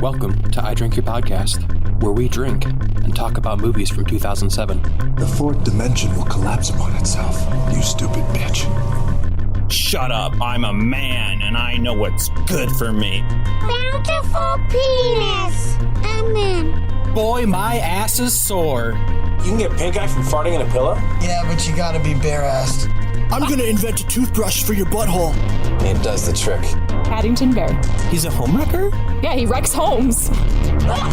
Welcome to I Drink Your Podcast, where we drink and talk about movies from 2007. The fourth dimension will collapse upon itself, you stupid bitch. Shut up, I'm a man and I know what's good for me. Bountiful penis. Amen. Boy, my ass is sore. You can get pink eye from farting in a pillow? Yeah, but you gotta be bare-assed. I'm gonna invent a toothbrush for your butthole. It does the trick. Paddington Bear. He's a homewrecker? Yeah, he wrecks homes. You are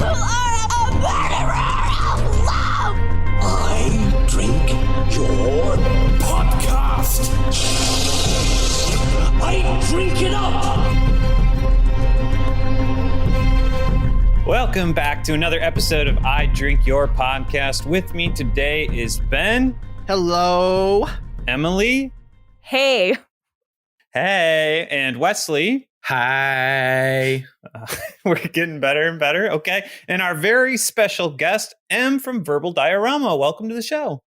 a murderer of love. I drink your podcast. I drink it up. Welcome back to another episode of I Drink Your Podcast. With me today is Ben. Hello. Emily. Hey. Hey. And Wesley. Hi. We're getting better and better. Okay. And our very special guest, M from Verbal Diorama. Welcome to the show.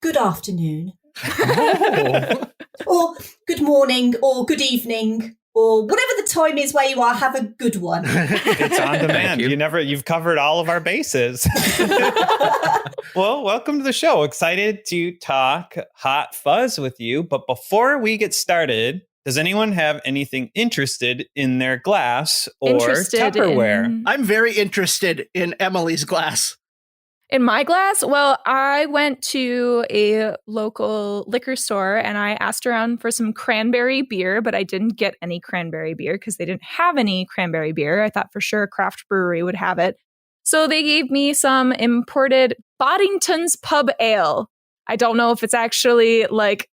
Good afternoon. Oh. Or good morning, or good evening, or whatever the time is where you are, have a good one. It's on demand. You've covered all of our bases. Well, welcome to the show. Excited to talk Hot Fuzz with you. But before we get started, does anyone have anything interested in their glass or Tupperware? I'm very interested in Emily's glass. In my glass? Well, I went to a local liquor store and I asked around for some cranberry beer, but I didn't get any cranberry beer because they didn't have any cranberry beer. I thought for sure a craft brewery would have it. So they gave me some imported Boddington's Pub Ale. I don't know if it's actually like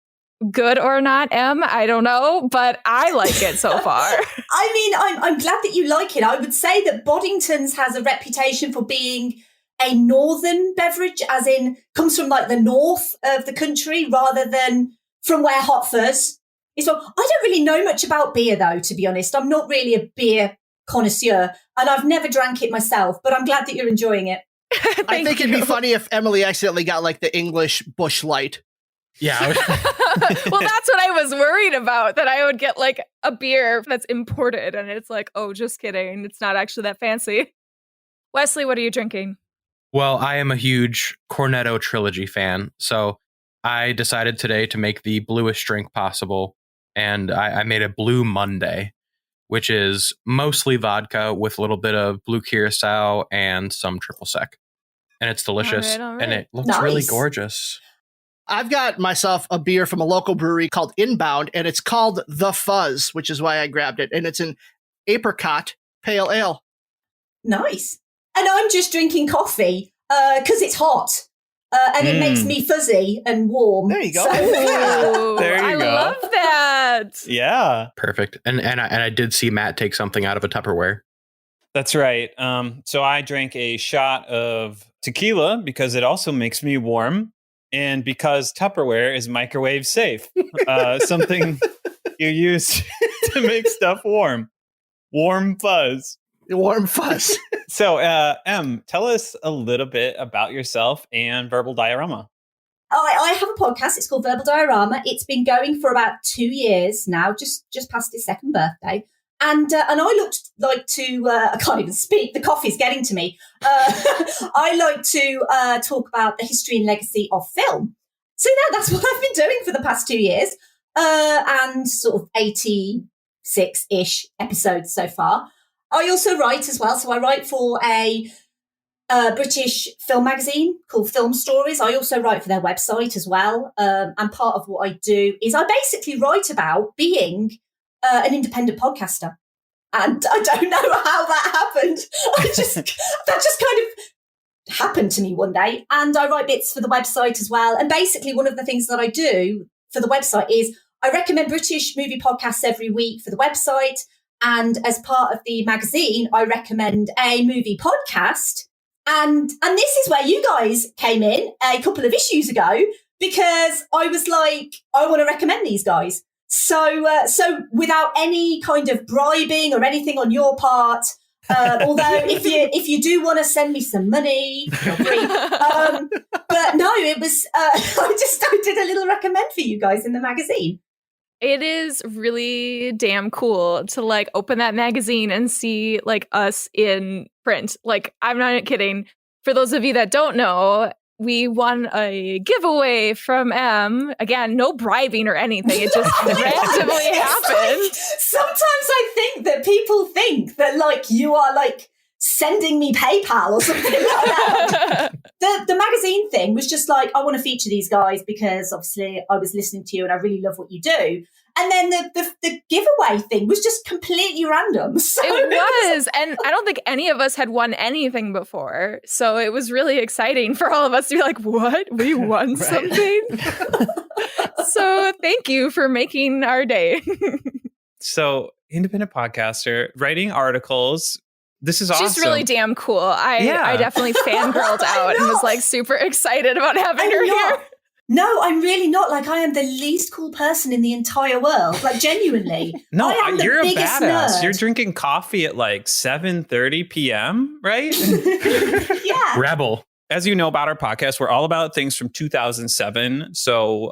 good or not, Em. I don't know, but I like it so far. I mean, I'm glad that you like it. I would say that Boddington's has a reputation for being a northern beverage, as in comes from like the north of the country rather than from where Hot Fuzz is from. I don't really know much about beer though, to be honest. I'm not really a beer connoisseur and I've never drank it myself, but I'm glad that you're enjoying it. I think it'd be funny if Emily accidentally got like the English Busch Light. Yeah. Well, that's what I was worried about, that I would get like a beer that's imported and it's like, oh, just kidding. It's not actually that fancy. Wesley, what are you drinking? Well, I am a huge Cornetto Trilogy fan, so I decided today to make the bluest drink possible, and I made a Blue Monday, which is mostly vodka with a little bit of blue curacao and some triple sec. And it's delicious, all right. and it looks Nice. really gorgeous. I've got myself a beer from a local brewery called Inbound, and it's called The Fuzz, which is why I grabbed it. And it's an apricot pale ale. Nice. And I'm just drinking coffee because it's hot and it makes me fuzzy and warm. There you go. Ooh, There you I go. love that. Yeah. Perfect. And I did see Matt take something out of a Tupperware. That's right. So I drank a shot of tequila because it also makes me warm, and because Tupperware is microwave safe, something you use to make stuff warm. Warm fuzz. Warm Fuzz. So, Em, tell us a little bit about yourself and Verbal Diorama. I have a podcast. It's called Verbal Diorama. It's been going for about 2 years now, just past its second birthday. And I looked like to, I can't even speak, the coffee's getting to me. I like to talk about the history and legacy of film. So that's what I've been doing for the past 2 years. And sort of 86-ish episodes so far. I also write as well. So I write for a British film magazine called Film Stories. I also write for their website as well. And part of what I do is I basically write about being an independent podcaster. And I don't know how that happened. That just kind of happened to me one day. And I write bits for the website as well. And basically one of the things that I do for the website is I recommend British movie podcasts every week for the website. And as part of the magazine, I recommend a movie podcast. And this is where you guys came in a couple of issues ago, because I was like, I want to recommend these guys. So without any kind of bribing or anything on your part, although if you do want to send me some money, feel free. But no, it was I did a little recommend for you guys in the magazine. It is really damn cool to like open that magazine and see like us in print. Like, I'm not kidding. For those of you that don't know, we won a giveaway from M. Again, no bribing or anything. It just randomly happened. Like, sometimes I think that people think that like you are like sending me PayPal or something like that. The magazine thing was just like, I want to feature these guys because obviously I was listening to you and I really love what you do. And then the giveaway thing was just completely random. So it was. And I don't think any of us had won anything before. So it was really exciting for all of us to be like, what? We won something? So thank you for making our day. So independent podcaster, writing articles. This is awesome. She's really damn cool. I definitely fangirled out and was like super excited about having her here. No, I'm really not. Like, I am the least cool person in the entire world. Like, genuinely. No, I am you're the a biggest badass. nerd. You're drinking coffee at like 7:30 p.m., right? Yeah. Rebel. As you know about our podcast, we're all about things from 2007. So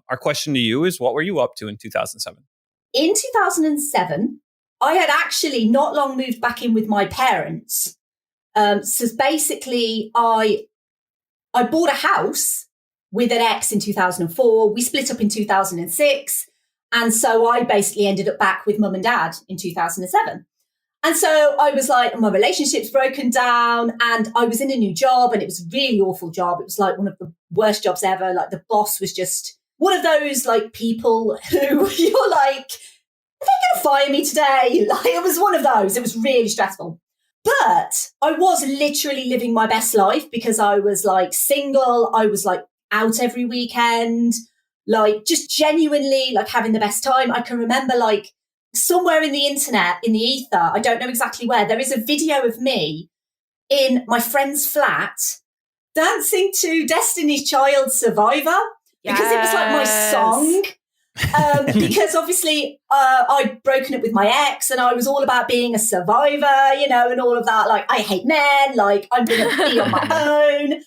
our question to you is, what were you up to in 2007? In 2007, I had actually not long moved back in with my parents. So basically, I bought a house with an ex in 2004. We split up in 2006. And so I basically ended up back with mum and dad in 2007. And so I was like, my relationship's broken down and I was in a new job and it was a really awful job. It was like one of the worst jobs ever. Like the boss was just one of those like people who you're like, are they going to fire me today? Like it was one of those. It was really stressful. But I was literally living my best life because I was like single. I was like out every weekend, like just genuinely like having the best time. I can remember like somewhere in the internet, in the ether, I don't know exactly where, there is a video of me in my friend's flat dancing to Destiny's Child Survivor because it was like my song. Because obviously I'd broken up with my ex and I was all about being a survivor, you know, and all of that. Like, I hate men, like I'm going to be on my own.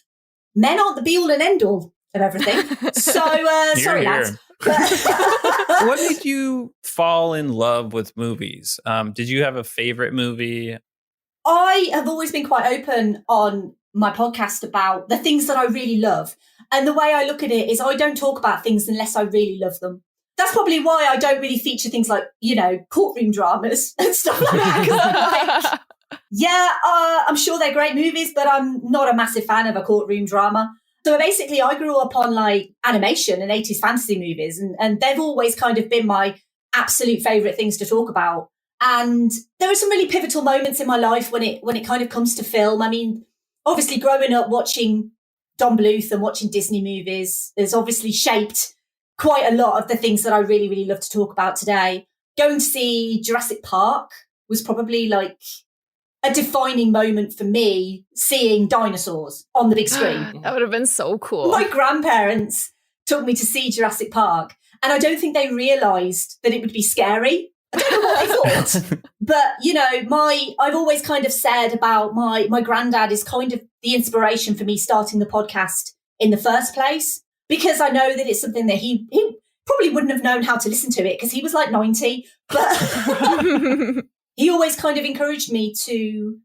Men aren't the be all and end all of everything. So, sorry, lads. What made you fall in love with movies? Did you have a favorite movie? I have always been quite open on my podcast about the things that I really love. And the way I look at it is I don't talk about things unless I really love them. That's probably why I don't really feature things like, you know, courtroom dramas and stuff like that. I'm sure they're great movies, but I'm not a massive fan of a courtroom drama. So basically, I grew up on like animation and 80s fantasy movies, and they've always kind of been my absolute favorite things to talk about. And there are some really pivotal moments in my life when it kind of comes to film. I mean, obviously, growing up watching Don Bluth and watching Disney movies has obviously shaped quite a lot of the things that I really, really love to talk about today. Going to see Jurassic Park was probably like a defining moment for me, seeing dinosaurs on the big screen. That would have been so cool. My grandparents took me to see Jurassic Park, and I don't think they realised that it would be scary. I don't know what they thought. But, you know, I've always kind of said about my granddad is kind of the inspiration for me starting the podcast in the first place, because I know that it's something that he probably wouldn't have known how to listen to it because he was like 90, but he always kind of encouraged me to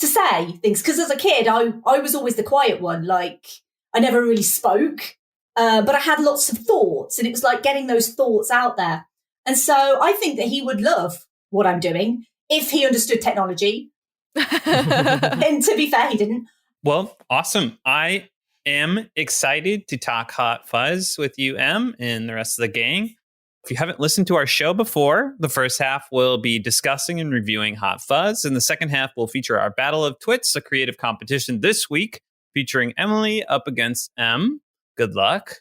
say things. Because as a kid, I was always the quiet one. Like, I never really spoke, but I had lots of thoughts, and it was like getting those thoughts out there. And so I think that he would love what I'm doing if he understood technology. And to be fair, he didn't. Well, awesome. I am excited to talk Hot Fuzz with you, Em, and the rest of the gang. If you haven't listened to our show before, the first half will be discussing and reviewing Hot Fuzz, and the second half will feature our Battle of Twits, a creative competition this week featuring Emily up against Em. Good luck.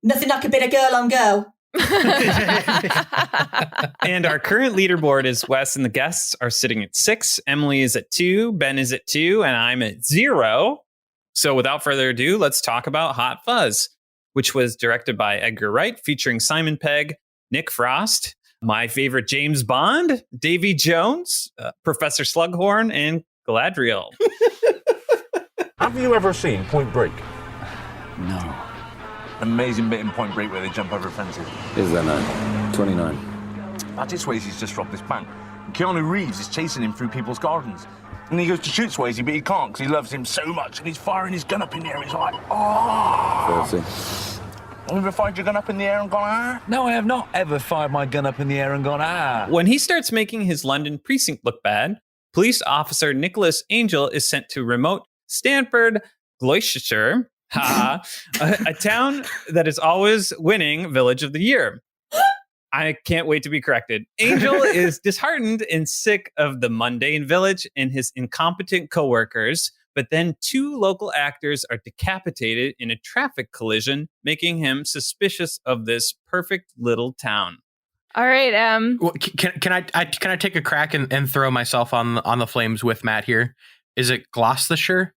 Nothing like a bit of girl on girl. And our current leaderboard is Wes and the guests are sitting at 6. Emily is at 2, Ben is at 2, and I'm at 0. So without further ado, let's talk about Hot Fuzz, which was directed by Edgar Wright, featuring Simon Pegg, Nick Frost, my favorite James Bond, Davy Jones, Professor Slughorn, and Galadriel. Have you ever seen Point Break? No. Amazing bit in Point Break where they jump over fences. Is that a 29. Patrick Swayze's just robbed this bank. And Keanu Reeves is chasing him through people's gardens. And he goes to shoot Swayze, but he can't because he loves him so much. And he's firing his gun up in the air. He's like, oh. 30. Have you ever fired your gun up in the air and gone, ah? No, I have not ever fired my gun up in the air and gone, ah. When he starts making his London precinct look bad, police officer Nicholas Angel is sent to remote Stanford, Gloucestershire, a town that is always winning Village of the Year. I can't wait to be corrected. Angel is disheartened and sick of the mundane village and his incompetent coworkers, but then 2 local actors are decapitated in a traffic collision, making him suspicious of this perfect little town. All right. Well, can I take a crack and throw myself on the flames with Matt here? Is it Gloucestershire?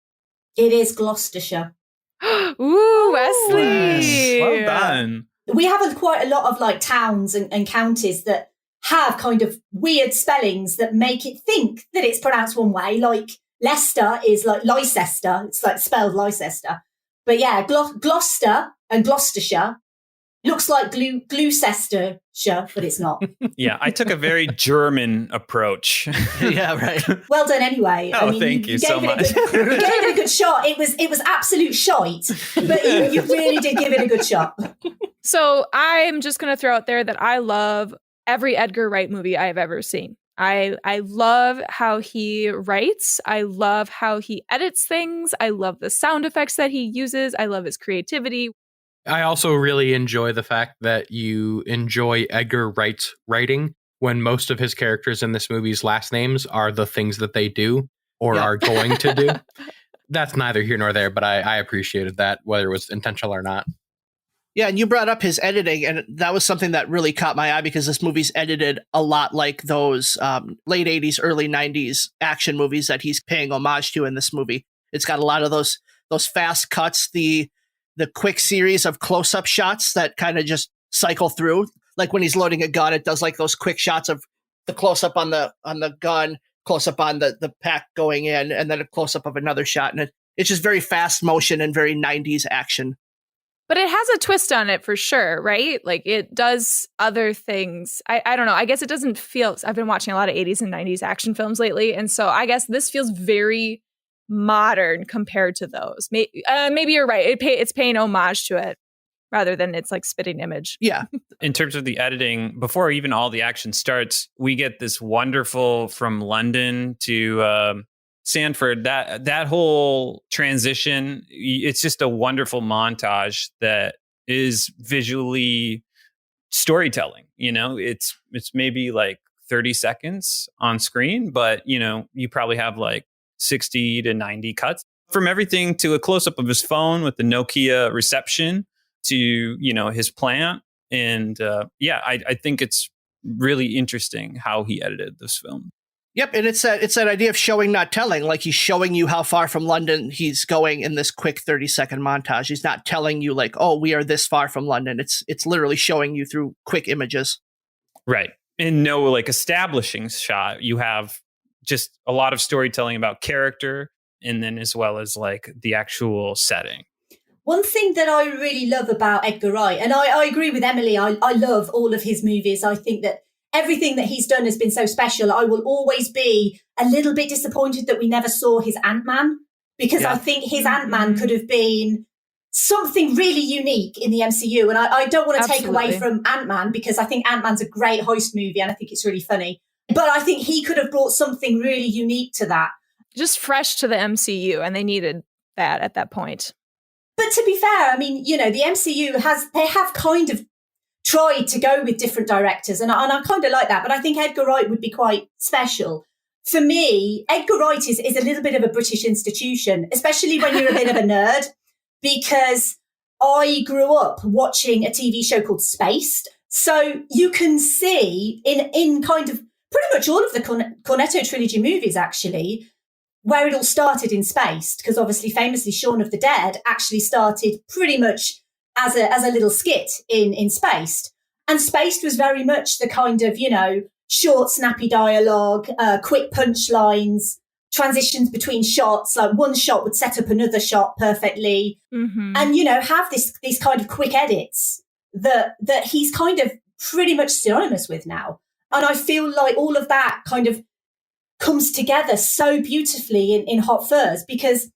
It is Gloucestershire. Ooh, Wesley. Well done. We have quite a lot of like towns and counties that have kind of weird spellings that make it think that it's pronounced one way. Like Leicester is like Leicester. It's like spelled Leicester. But yeah, Gloucester and Gloucestershire looks like Gloucestershire, but it's not. Yeah, I took a very German approach. Yeah, right. Well done anyway. Oh, thank you so much. You gave it a good shot. It was absolute shite, but you really did give it a good shot. So I'm just going to throw out there that I love every Edgar Wright movie I have ever seen. I love how he writes. I love how he edits things. I love the sound effects that he uses. I love his creativity. I also really enjoy the fact that you enjoy Edgar Wright's writing when most of his characters in this movie's last names are the things that they do or are going to do. That's neither here nor there, but I appreciated that, whether it was intentional or not. Yeah, and you brought up his editing, and that was something that really caught my eye because this movie's edited a lot like those late 80s, early 90s action movies that he's paying homage to in this movie. It's got a lot of those fast cuts, the quick series of close-up shots that kind of just cycle through. Like when he's loading a gun, it does like those quick shots of the close-up on the gun, close-up on the pack going in, and then a close-up of another shot. And it's just very fast motion and very 90s action. But it has a twist on it for sure, right? Like it does other things. I don't know. I guess it doesn't feel... I've been watching a lot of 80s and 90s action films lately. And so I guess this feels very modern compared to those. Maybe you're right. It's paying homage to it rather than it's like spitting image. Yeah. In terms of the editing, before even all the action starts, we get this wonderful from London to Sanford, that whole transition. It's just a wonderful montage that is visually storytelling. You know, it's maybe like 30 seconds on screen, but you know, you probably have like 60 to 90 cuts from everything to a close-up of his phone with the Nokia reception to, you know, his plant. And I think it's really interesting how he edited this film. Yep, and it's that idea of showing, not telling. Like he's showing you how far from London he's going in this quick 30-second montage. He's not telling you like, oh, we are this far from London. It's literally showing you through quick images. Right. And no like establishing shot. You have just a lot of storytelling about character, and then as well as like the actual setting. One thing that I really love about Edgar Wright, and I agree with Emily, I love all of his movies. I think that everything that he's done has been so special. I will always be a little bit disappointed that we never saw his Ant-Man, because I think his Ant-Man could have been something really unique in the MCU. And I don't want to take away from Ant-Man, because I think Ant-Man's a great heist movie and I think it's really funny. But I think he could have brought something really unique to that. Just fresh to the MCU, and they needed that at that point. But to be fair, I mean, you know, the MCU have kind of tried to go with different directors, and I kind of like that. But I think Edgar Wright would be quite special. For me, Edgar Wright is a little bit of a British institution, especially when you're a bit of a nerd, because I grew up watching a TV show called Spaced. So you can see in kind of pretty much all of the Cornetto Trilogy movies, actually, where it all started in Spaced, because obviously famously Shaun of the Dead actually started pretty much as a little skit in Spaced. And Spaced was very much the kind of, you know, short, snappy dialogue, quick punchlines, transitions between shots, like one shot would set up another shot perfectly. Mm-hmm. And, you know, have these kind of quick edits that he's kind of pretty much synonymous with now. And I feel like all of that kind of comes together so beautifully in Hot Fuzz, because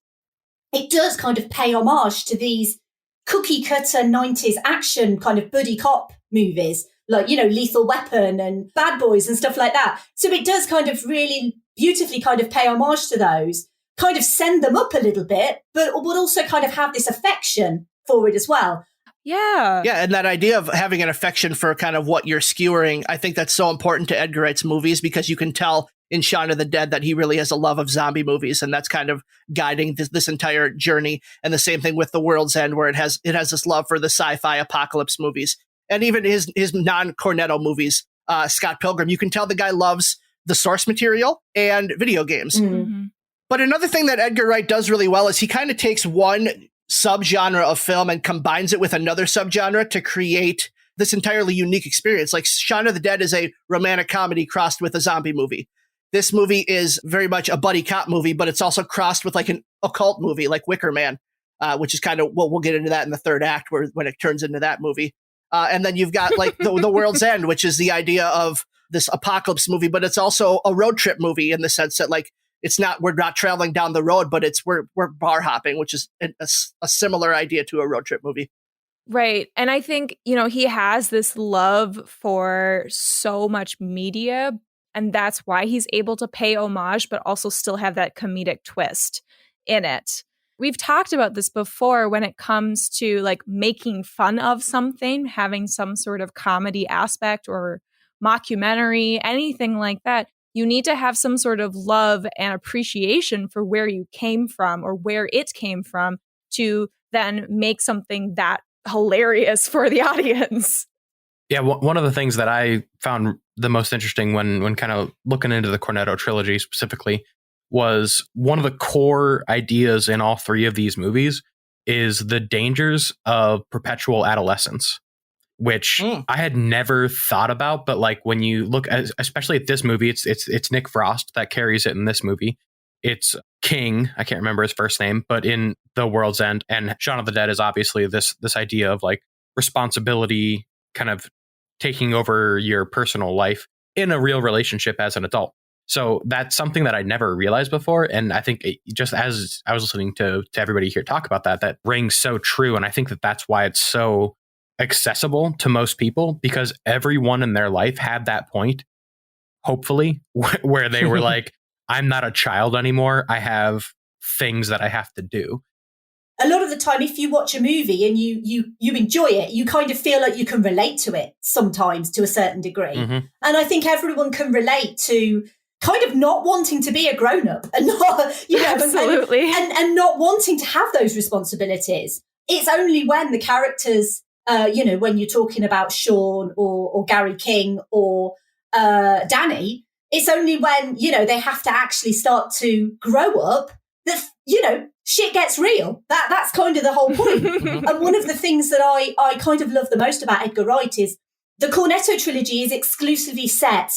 it does kind of pay homage to these cookie cutter 90s action kind of buddy cop movies, like, Lethal Weapon and Bad Boys and stuff like that. So it does kind of really beautifully kind of pay homage to those, kind of send them up a little bit, but would also kind of have this affection for it as well. Yeah. Yeah, and that idea of having an affection for kind of what you're skewering, I think that's so important to Edgar Wright's movies, because you can tell in Shaun of the Dead that he really has a love of zombie movies, and that's kind of guiding this entire journey. And the same thing with The World's End, where it has this love for the sci-fi apocalypse movies. And even his non-Cornetto movies, Scott Pilgrim, you can tell the guy loves the source material and video games. Mm-hmm. But another thing that Edgar Wright does really well is he kind of takes one subgenre of film and combines it with another subgenre to create this entirely unique experience. Like Shaun of the Dead is a romantic comedy crossed with a zombie movie. This movie is very much a buddy cop movie, but it's also crossed with like an occult movie like Wicker Man, which is kind of, well, we'll get into that in the third act when it turns into that movie. And then you've got like the World's End, which is the idea of this apocalypse movie, but it's also a road trip movie in the sense that like, we're not traveling down the road, but we're bar hopping, which is a similar idea to a road trip movie. Right. And I think, he has this love for so much media, and that's why he's able to pay homage, but also still have that comedic twist in it. We've talked about this before when it comes to like making fun of something, having some sort of comedy aspect or mockumentary, anything like that. You need to have some sort of love and appreciation for where you came from or where it came from to then make something that hilarious for the audience. Yeah, one of the things that I found the most interesting when kind of looking into the Cornetto Trilogy specifically was one of the core ideas in all three of these movies is the dangers of perpetual adolescence, which I had never thought about. But like when you look at, especially at this movie, it's Nick Frost that carries it in this movie. It's King, I can't remember his first name, but in The World's End and Shaun of the Dead is obviously this idea of like responsibility kind of taking over your personal life in a real relationship as an adult. So that's something that I never realized before. And I think just as I was listening to everybody here talk about that rings so true. And I think that's why it's so accessible to most people, because everyone in their life had that point, hopefully, where they were like, I'm not a child anymore. I have things that I have to do. A lot of the time, if you watch a movie and you enjoy it, you kind of feel like you can relate to it sometimes to a certain degree. Mm-hmm. And I think everyone can relate to kind of not wanting to be a grown-up and not, absolutely. And not wanting to have those responsibilities. It's only when the characters, when you're talking about Sean or Gary King or Danny, it's only when, they have to actually start to grow up that, shit gets real. That's kind of the whole point. And one of the things that I kind of love the most about Edgar Wright is the Cornetto Trilogy is exclusively set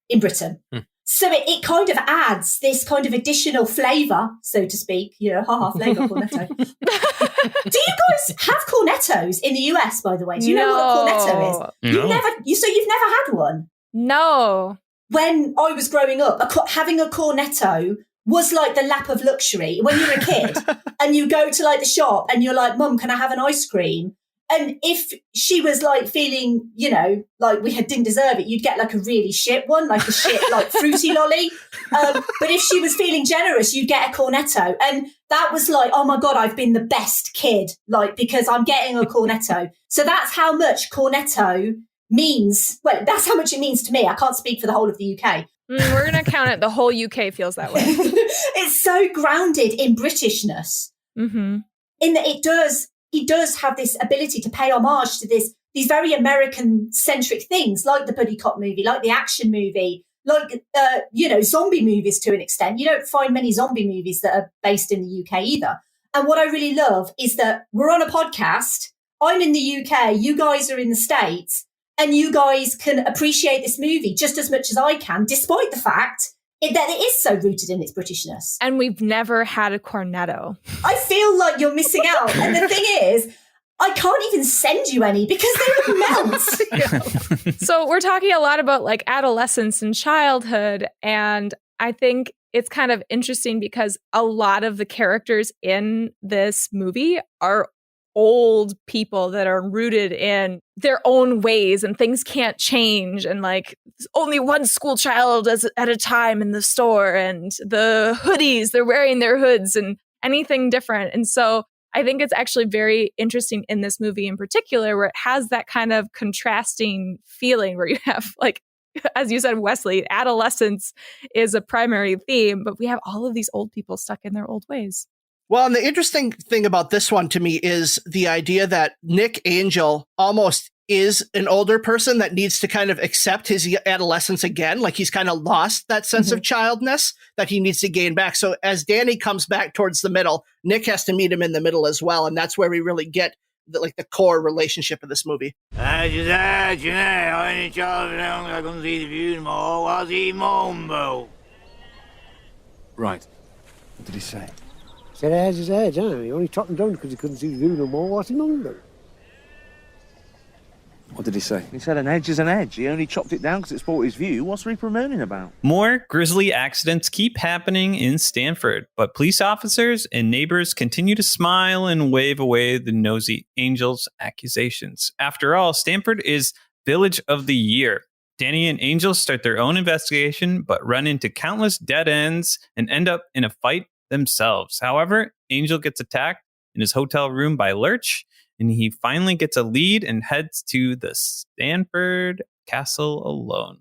in Britain. So it kind of adds this kind of additional flavour, so to speak, flavour Cornetto. Do you guys have Cornettos in the US, by the way? Do you know what a Cornetto is? No. You've never had one? No. When I was growing up, having a Cornetto was like the lap of luxury. When you're a kid and you go to like the shop and you're like, Mum, can I have an ice cream? And if she was like feeling, like we didn't deserve it, you'd get like a really shit one, like a shit, like fruity lolly. But if she was feeling generous, you'd get a Cornetto. And that was like, oh my God, I've been the best kid, like, because I'm getting a Cornetto. So that's how much Cornetto means. Well, that's how much it means to me. I can't speak for the whole of the UK. We're going to count it. The whole UK feels that way. It's so grounded in Britishness. Mm-hmm. In that he does have this ability to pay homage to these very American-centric things, like the buddy cop movie, like the action movie, like, zombie movies to an extent. You don't find many zombie movies that are based in the UK either. And what I really love is that we're on a podcast. I'm in the UK. You guys are in the States. And you guys can appreciate this movie just as much as I can, despite the fact that it is so rooted in its Britishness. And we've never had a Cornetto. I feel like you're missing out. And the thing is, I can't even send you any because they would melt. So we're talking a lot about like adolescence and childhood. And I think it's kind of interesting because a lot of the characters in this movie are old people that are rooted in their own ways and things can't change. And like only one school child at a time in the store, and the hoodies, they're wearing their hoods and anything different. And so I think it's actually very interesting in this movie in particular, where it has that kind of contrasting feeling where you have, like, as you said, Wesley, adolescence is a primary theme, but we have all of these old people stuck in their old ways. Well, and the interesting thing about this one to me is the idea that Nick Angel almost is an older person that needs to kind of accept his adolescence again. Like he's kind of lost that sense of childness that he needs to gain back. So as Danny comes back towards the middle, Nick has to meet him in the middle as well. And that's where we really get the core relationship of this movie. I only child I couldn't see the view anymore. Was he Mumbo? Right. What did he say? Said how's his edge, huh? He only chopped him down because he couldn't see the view no more. What's he on about? What did he say? He said an edge is an edge. He only chopped it down because it spoiled his view. What's Reaper moaning about? More grisly accidents keep happening in Stanford, but police officers and neighbors continue to smile and wave away the nosy Angel's accusations. After all, Stanford is Village of the Year. Danny and Angel start their own investigation, but run into countless dead ends and end up in a fight themselves. However, Angel gets attacked in his hotel room by Lurch, and he finally gets a lead and heads to the Stanford Castle alone.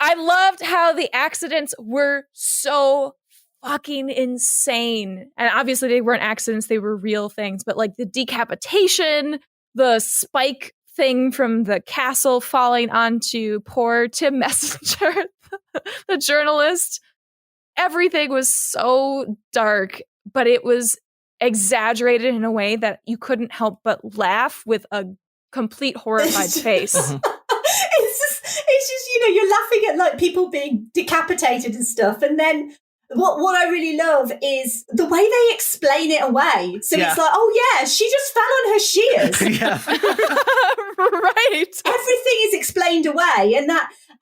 I loved how the accidents were so fucking insane. And obviously they weren't accidents, they were real things. But like the decapitation, the spike thing from the castle falling onto poor Tim Messenger, the journalist. Everything was so dark, but it was exaggerated in a way that you couldn't help but laugh with a complete horrified face. It's just, you know, you're laughing at like people being decapitated and stuff. And then what I really love is the way they explain it away. So it's like, oh yeah, she just fell on her shears. Right. Everything is explained away. And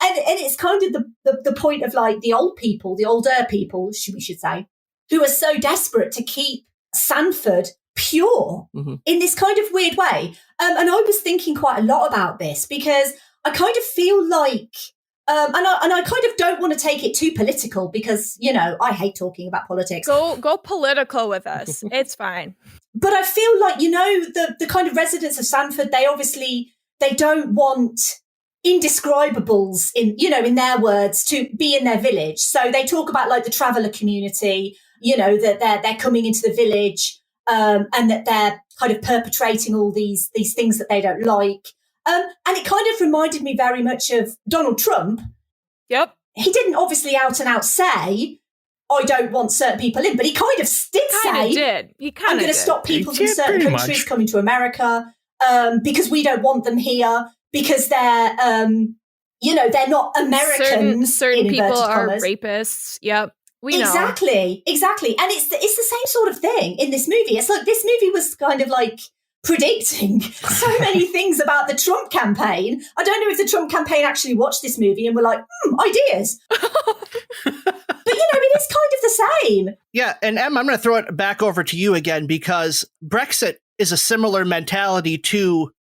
it's kind of the point of like the older people, we should say, who are so desperate to keep Sanford pure in this kind of weird way. And I was thinking quite a lot about this because I kind of feel like, and I kind of don't want to take it too political because, you know, I hate talking about politics. Go political with us. It's fine. But I feel like, you know, the kind of residents of Sanford, they don't want indescribables in their words to be in their village. So they talk about like the traveller community, you know, that they're coming into the village and that they're kind of perpetrating all these things that they don't like. And it kind of reminded me very much of Donald Trump. Yep. He didn't obviously out and out say, I don't want certain people in, but he kind of did say, I'm going to stop people from certain countries coming to America because we don't want them here because they're, they're not Americans. Certain people are rapists. Yep. We know. Exactly. And it's the same sort of thing in this movie. It's like this movie was kind of like predicting so many things about the Trump campaign. I don't know if the Trump campaign actually watched this movie and were like, ideas. But, you know, it is kind of the same. Yeah, and Em, I'm going to throw it back over to you again because Brexit is a similar mentality to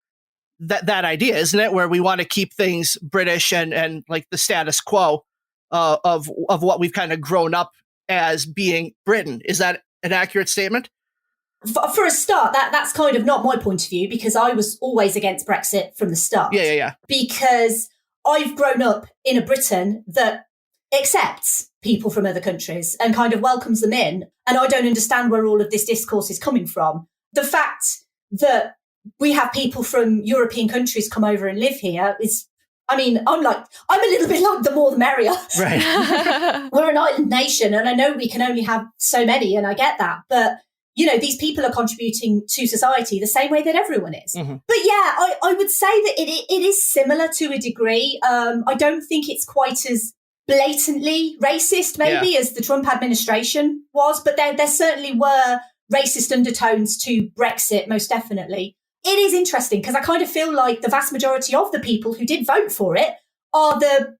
that idea, isn't it? Where we want to keep things British and like the status quo of what we've kind of grown up as being Britain. Is that an accurate statement? For a start, that's kind of not my point of view because I was always against Brexit from the start. Yeah. Because I've grown up in a Britain that accepts people from other countries and kind of welcomes them in. And I don't understand where all of this discourse is coming from. The fact that we have people from European countries come over and live here is, I mean, I'm a little bit like the more the merrier. Right. We're an island nation and I know we can only have so many and I get that. But you know, these people are contributing to society the same way that everyone is. Mm-hmm. But yeah, I would say that it is similar to a degree. I don't think it's quite as blatantly racist, maybe, as the Trump administration was. But there certainly were racist undertones to Brexit, most definitely. it is interesting because I kind of feel like the vast majority of the people who did vote for it are the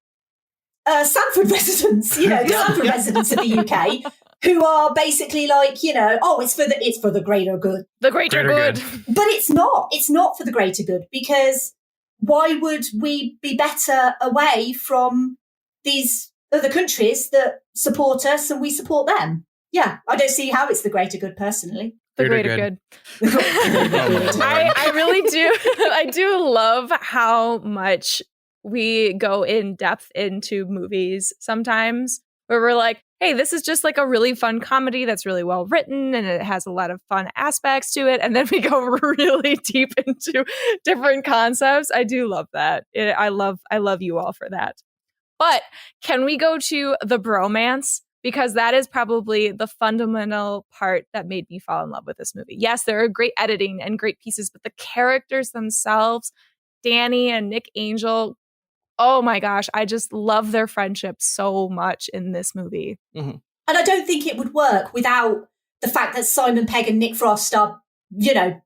Sanford residents, the Sanford residents of the UK, who are basically like, it's for the greater good. The greater good. But it's not. It's not for the greater good, because why would we be better away from these other countries that support us and we support them? Yeah, I don't see how it's the greater good personally. The greater good. I really do. I do love how much we go in depth into movies sometimes, where we're like, hey, this is just like a really fun comedy that's really well written and it has a lot of fun aspects to it. And then we go really deep into different concepts. I do love that. I love you all for that. But can we go to the bromance? Because that is probably the fundamental part that made me fall in love with this movie. Yes, there are great editing and great pieces, but the characters themselves, Danny and Nick Angel, oh my gosh, I just love their friendship so much in this movie. Mm-hmm. And I don't think it would work without the fact that Simon Pegg and Nick Frost are,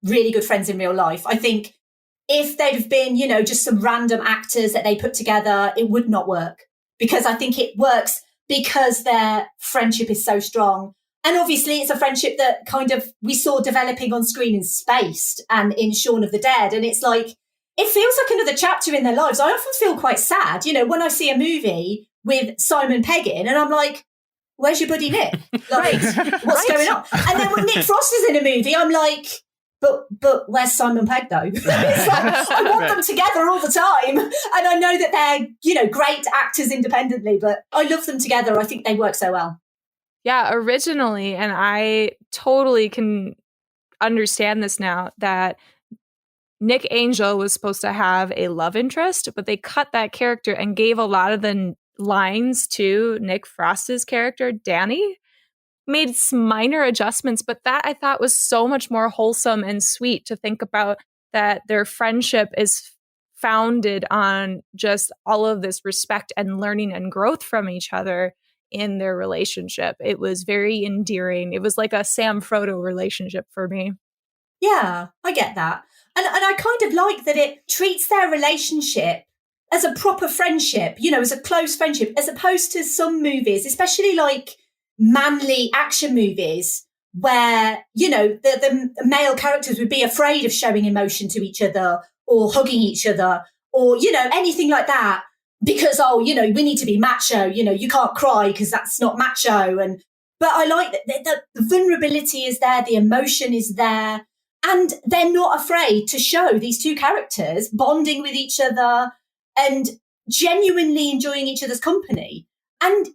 really good friends in real life. I think if they'd have been, just some random actors that they put together, it would not work. Because I think it works because their friendship is so strong. And obviously it's a friendship that kind of we saw developing on screen in Spaced and in Shaun of the Dead. And it's like, it feels like another chapter in their lives. I often feel quite sad, when I see a movie with Simon Pegg in and I'm like, where's your buddy Nick? Like, what's going on? And then when Nick Frost is in a movie, I'm like, but where's Simon Pegg though? It's like, I want them together all the time. And I know that they're, great actors independently, but I love them together. I think they work so well. Yeah, originally, and I totally can understand this now, that Nick Angel was supposed to have a love interest, but they cut that character and gave a lot of the lines to Nick Frost's character, Danny. Made some minor adjustments, but that I thought was so much more wholesome and sweet to think about, that their friendship is founded on just all of this respect and learning and growth from each other in their relationship. It was very endearing. It was like a Sam Frodo relationship for me. Yeah, I get that. And I kind of like that it treats their relationship as a proper friendship, as a close friendship, as opposed to some movies, especially like manly action movies where, the male characters would be afraid of showing emotion to each other or hugging each other or, anything like that because, we need to be macho, you can't cry because that's not macho. But I like that the vulnerability is there, the emotion is there, and they're not afraid to show these two characters bonding with each other and genuinely enjoying each other's company. And,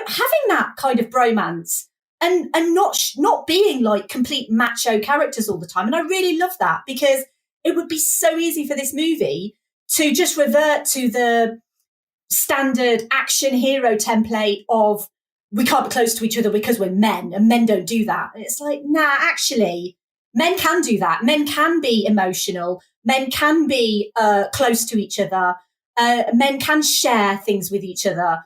having that kind of bromance and not being like complete macho characters all the time. And I really love that because it would be so easy for this movie to just revert to the standard action hero template of we can't be close to each other because we're men and men don't do that. And it's like, nah, actually, men can do that. Men can be emotional. Men can be close to each other. Men can share things with each other.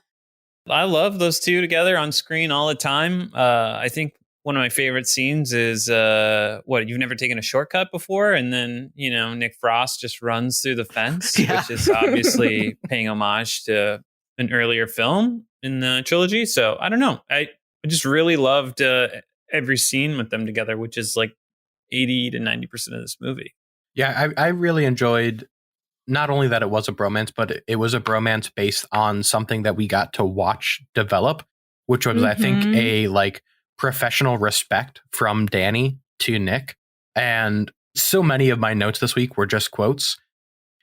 I love those two together on screen all the time. I think one of my favorite scenes is you've never taken a shortcut before, and then Nick Frost just runs through the fence, which is obviously paying homage to an earlier film in the trilogy. So I don't know, I just really loved every scene with them together, which is like 80 to 90% of this movie. Yeah, I really enjoyed. Not only that it was a bromance, but it was a bromance based on something that we got to watch develop, which was, I think, a like professional respect from Danny to Nick. And so many of my notes this week were just quotes.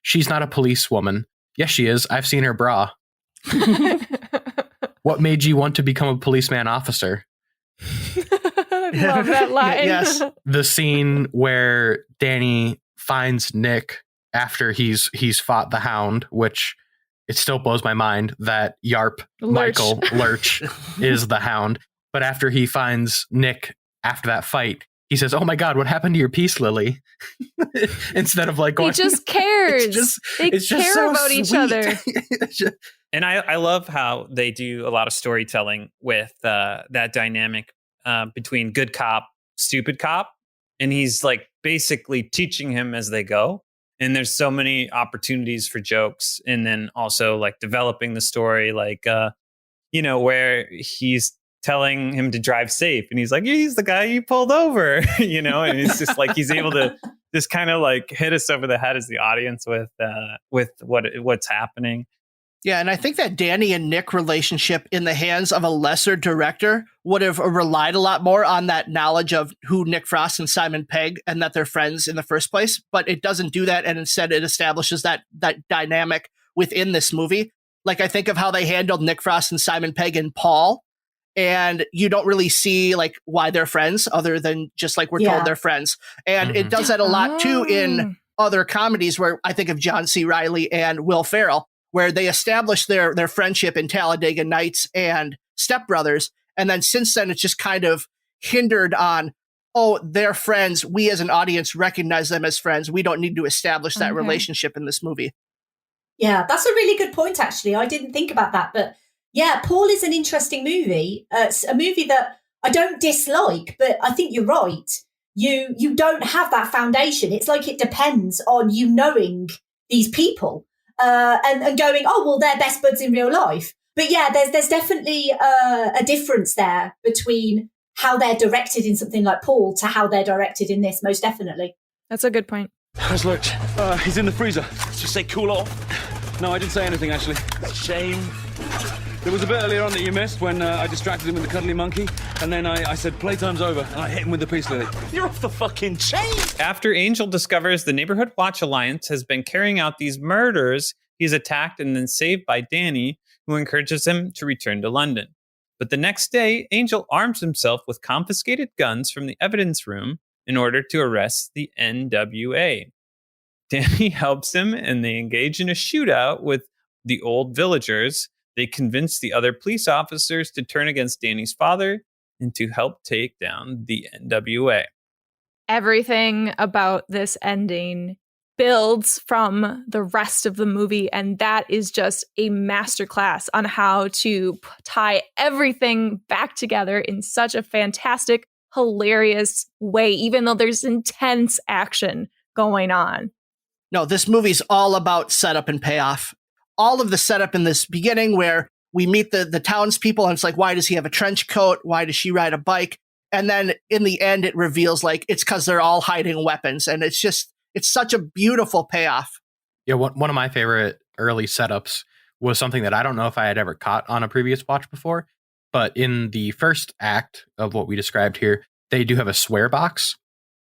She's not a policewoman. Yes, she is. I've seen her bra. What made you want to become a policeman officer? I love that line. Yes. The scene where Danny finds Nick after he's fought the Hound, which it still blows my mind that YARP Michael Lurch is the Hound. But after he finds Nick after that fight, he says, "Oh my God, what happened to your piece, Lily?" Instead of like going, he just cares. They care so about sweet. each other. And I love how they do a lot of storytelling with that dynamic between good cop, stupid cop. and he's like basically teaching him as they go. And there's so many opportunities for jokes, and then also like developing the story, like where he's telling him to drive safe, and he's like, he's the guy you pulled over, and it's just like he's able to just kind of like hit us over the head as the audience with what's happening. Yeah, and I think that Danny and Nick relationship in the hands of a lesser director would have relied a lot more on that knowledge of who Nick Frost and Simon Pegg and that they're friends in the first place. But it doesn't do that, and instead it establishes that dynamic within this movie. Like, I think of how they handled Nick Frost and Simon Pegg and Paul, and you don't really see like why they're friends other than just like we're told they're friends. And it does that a lot too in other comedies, where I think of John C. Reilly and Will Ferrell, where they established their friendship in Talladega Nights and Step Brothers. And then since then, it's just kind of hindered on, they're friends. We as an audience recognize them as friends. We don't need to establish that relationship in this movie. Yeah, that's a really good point, actually. I didn't think about that. But yeah, Paul is an interesting movie. It's a movie that I don't dislike, but I think you're right. You don't have that foundation. It's like it depends on you knowing these people. And going, they're best buds in real life. But yeah, there's definitely a difference there between how they're directed in something like Paul to how they're directed in this, most definitely. That's a good point. How's Lurch? He's in the freezer. Did you say cool off? No, I didn't say anything, actually. Shame. There was a bit earlier on that you missed when I distracted him with the cuddly monkey, and then I said, playtime's over, and I hit him with the peace lily. You're off the fucking chain! After Angel discovers the Neighborhood Watch Alliance has been carrying out these murders, he's attacked and then saved by Danny, who encourages him to return to London. But the next day, Angel arms himself with confiscated guns from the evidence room in order to arrest the NWA. Danny helps him, and they engage in a shootout with the old villagers. They convince the other police officers to turn against Danny's father and to help take down the NWA. Everything about this ending builds from the rest of the movie, and that is just a masterclass on how to tie everything back together in such a fantastic, hilarious way, even though there's intense action going on. No, this movie's all about setup and payoff. All of the setup in this beginning where we meet the townspeople, and it's like, why does he have a trench coat? Why does she ride a bike? And then in the end, it reveals like it's because they're all hiding weapons. And it's such a beautiful payoff. Yeah, one of my favorite early setups was something that I don't know if I had ever caught on a previous watch before. But in the first act of what we described here, they do have a swear box.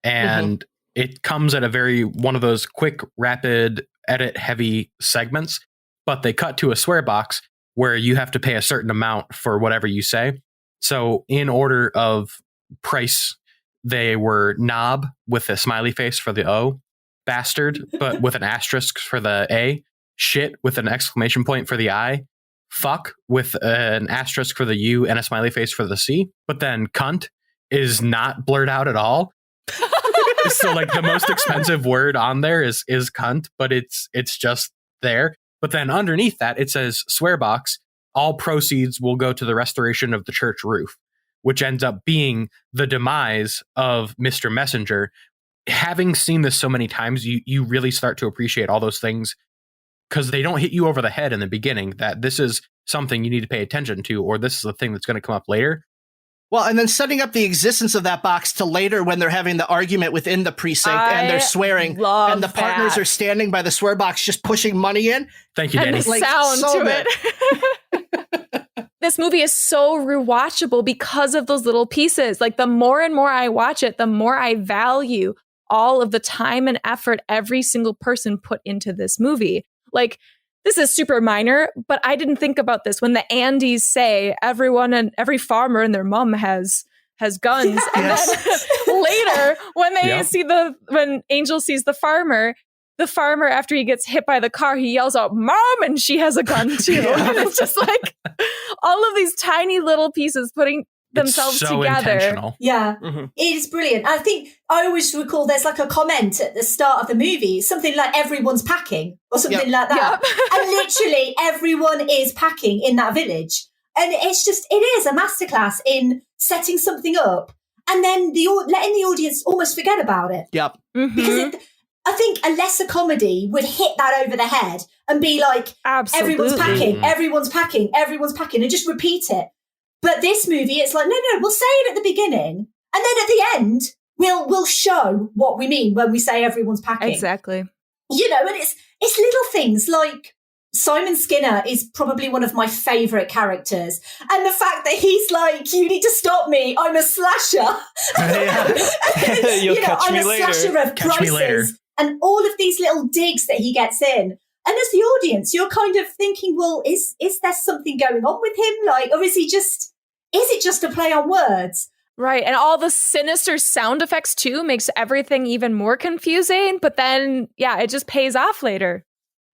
And it comes at one of those quick, rapid, edit-heavy segments. But they cut to a swear box where you have to pay a certain amount for whatever you say. So in order of price, they were knob with a smiley face for the O, bastard, but with an asterisk for the A, shit with an exclamation point for the I, fuck with an asterisk for the U and a smiley face for the C. But then cunt is not blurred out at all. So like the most expensive word on there is cunt, but it's just there. But then underneath that, it says swear box. All proceeds will go to the restoration of the church roof, which ends up being the demise of Mr. Messenger. Having seen this so many times, you really start to appreciate all those things because they don't hit you over the head in the beginning that this is something you need to pay attention to, or this is the thing that's going to come up later. Well, and then setting up the existence of that box to later when they're having the argument within the precinct and they're swearing and the partners are standing by the swear box just pushing money in. Thank you, Danny. And the sound to it. This movie is so rewatchable because of those little pieces. Like the more and more I watch it, the more I value all of the time and effort every single person put into this movie. Like, this is super minor, but I didn't think about this when the Andys say everyone and every farmer and their mom has guns. And then later when they when Angel sees the farmer after he gets hit by the car, he yells out, "Mom!" and she has a gun too. And it's just like all of these tiny little pieces putting themselves so together. Intentional. Yeah, It is brilliant. I think I always recall there's like a comment at the start of the movie, something like everyone's packing or something like that. And literally everyone is packing in that village. And it is a masterclass in setting something up and then letting the audience almost forget about it. Yep. Mm-hmm. Because I think a lesser comedy would hit that over the head and be like, everyone's packing, everyone's packing, everyone's packing, and just repeat it. But this movie, it's like, no, we'll say it at the beginning, and then at the end, we'll show what we mean when we say everyone's packing. Exactly. You know, and it's little things like Simon Skinner is probably one of my favourite characters. And the fact that he's like, you need to stop me, I'm a slasher. You'll catch me later. I'm a slasher of prices. And all of these little digs that he gets in. And as the audience, you're kind of thinking, well, is there something going on with him? Like, or is it just a play on words? Right. And all the sinister sound effects too makes everything even more confusing. But then, yeah, it just pays off later.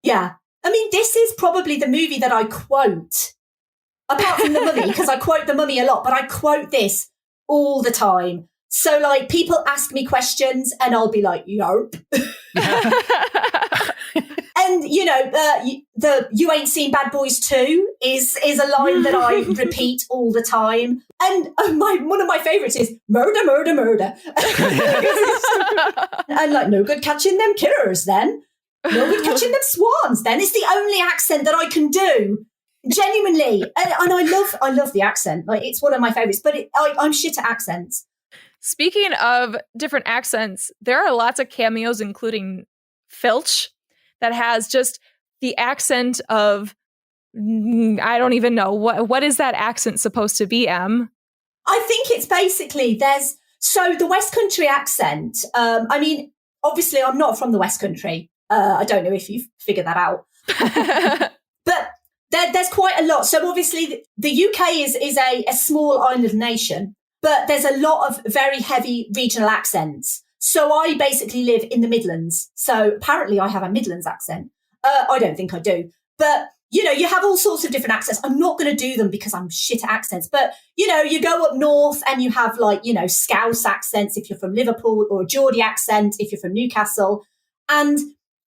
Yeah. I mean, this is probably the movie that I quote, apart from The Mummy, because I quote The Mummy a lot, but I quote this all the time. So, like, people ask me questions and I'll be like, YARP. And, you know, You Ain't Seen Bad Boys 2 is a line that I repeat all the time. And one of my favourites is murder, murder, murder. And like, no good catching them killers then. No good catching them swans then. It's the only accent that I can do. Genuinely. And I love the accent. Like, it's one of my favourites, but I'm shit at accents. Speaking of different accents, there are lots of cameos, including Filch, that has just the accent of, I don't even know. What is that accent supposed to be, Em? I think it's basically, so the West Country accent, I mean, obviously I'm not from the West Country. I don't know if you've figured that out. But there's quite a lot. So obviously the UK is a small island nation, but there's a lot of very heavy regional accents. So I basically live in the Midlands. So apparently I have a Midlands accent. I don't think I do. But, you know, you have all sorts of different accents. I'm not going to do them because I'm shit at accents. But, you know, you go up north and you have, like, you know, Scouse accents if you're from Liverpool, or a Geordie accent if you're from Newcastle. And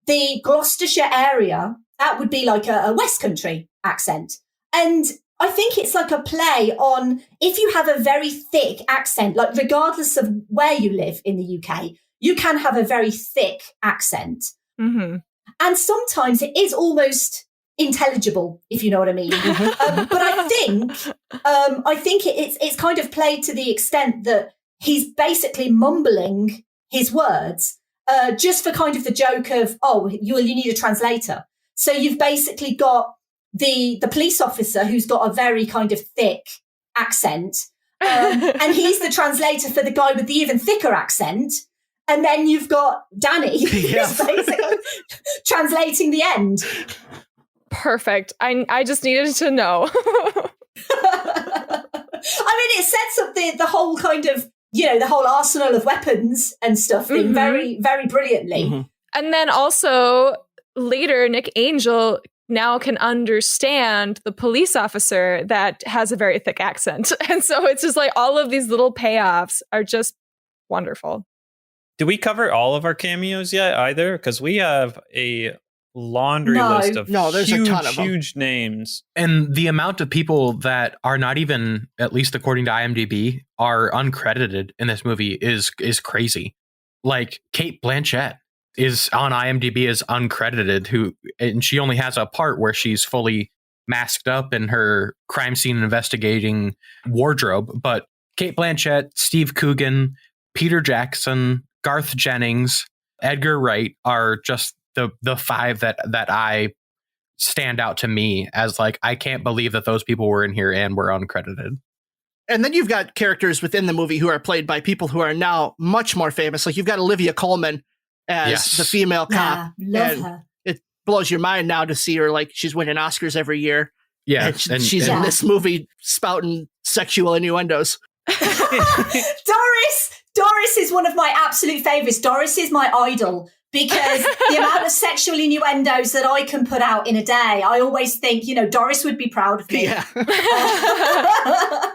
the Gloucestershire area, that would be like a West Country accent. And I think it's like a play on, if you have a very thick accent, like regardless of where you live in the UK, you can have a very thick accent. Mm-hmm. And sometimes it is almost intelligible, if you know what I mean. But I think it's kind of played to the extent that he's basically mumbling his words, just for kind of the joke of, you need a translator. So you've basically got the police officer who's got a very kind of thick accent, and he's the translator for the guy with the even thicker accent. And then you've got Danny, who's basically translating the end. Perfect. I just needed to know. I mean, it sets up the whole kind of, you know, the whole arsenal of weapons and stuff thing very, very brilliantly. Mm-hmm. And then also later, Nick Angel now can understand the police officer that has a very thick accent. And so it's just like all of these little payoffs are just wonderful. Do we cover all of our cameos yet either? Because we have a laundry list of there's huge, a ton of huge names. And the amount of people that are not even, at least according to IMDb, are uncredited in this movie is crazy. Like Cate Blanchett is on IMDb as uncredited, and she only has a part where she's fully masked up in her crime scene investigating wardrobe. But Cate Blanchett, Steve Coogan, Peter Jackson, Garth Jennings, Edgar Wright are just the five that I stand out to me as like, I can't believe that those people were in here and were uncredited. And then you've got characters within the movie who are played by people who are now much more famous. Like you've got Olivia Colman as the female cop. Yeah, love her. It blows your mind now to see her, like, she's winning Oscars every year. Yeah. And she's in this movie spouting sexual innuendos. Doris is one of my absolute favorites. Doris is my idol because the amount of sexual innuendos that I can put out in a day, I always think, you know, Doris would be proud of me. Yeah.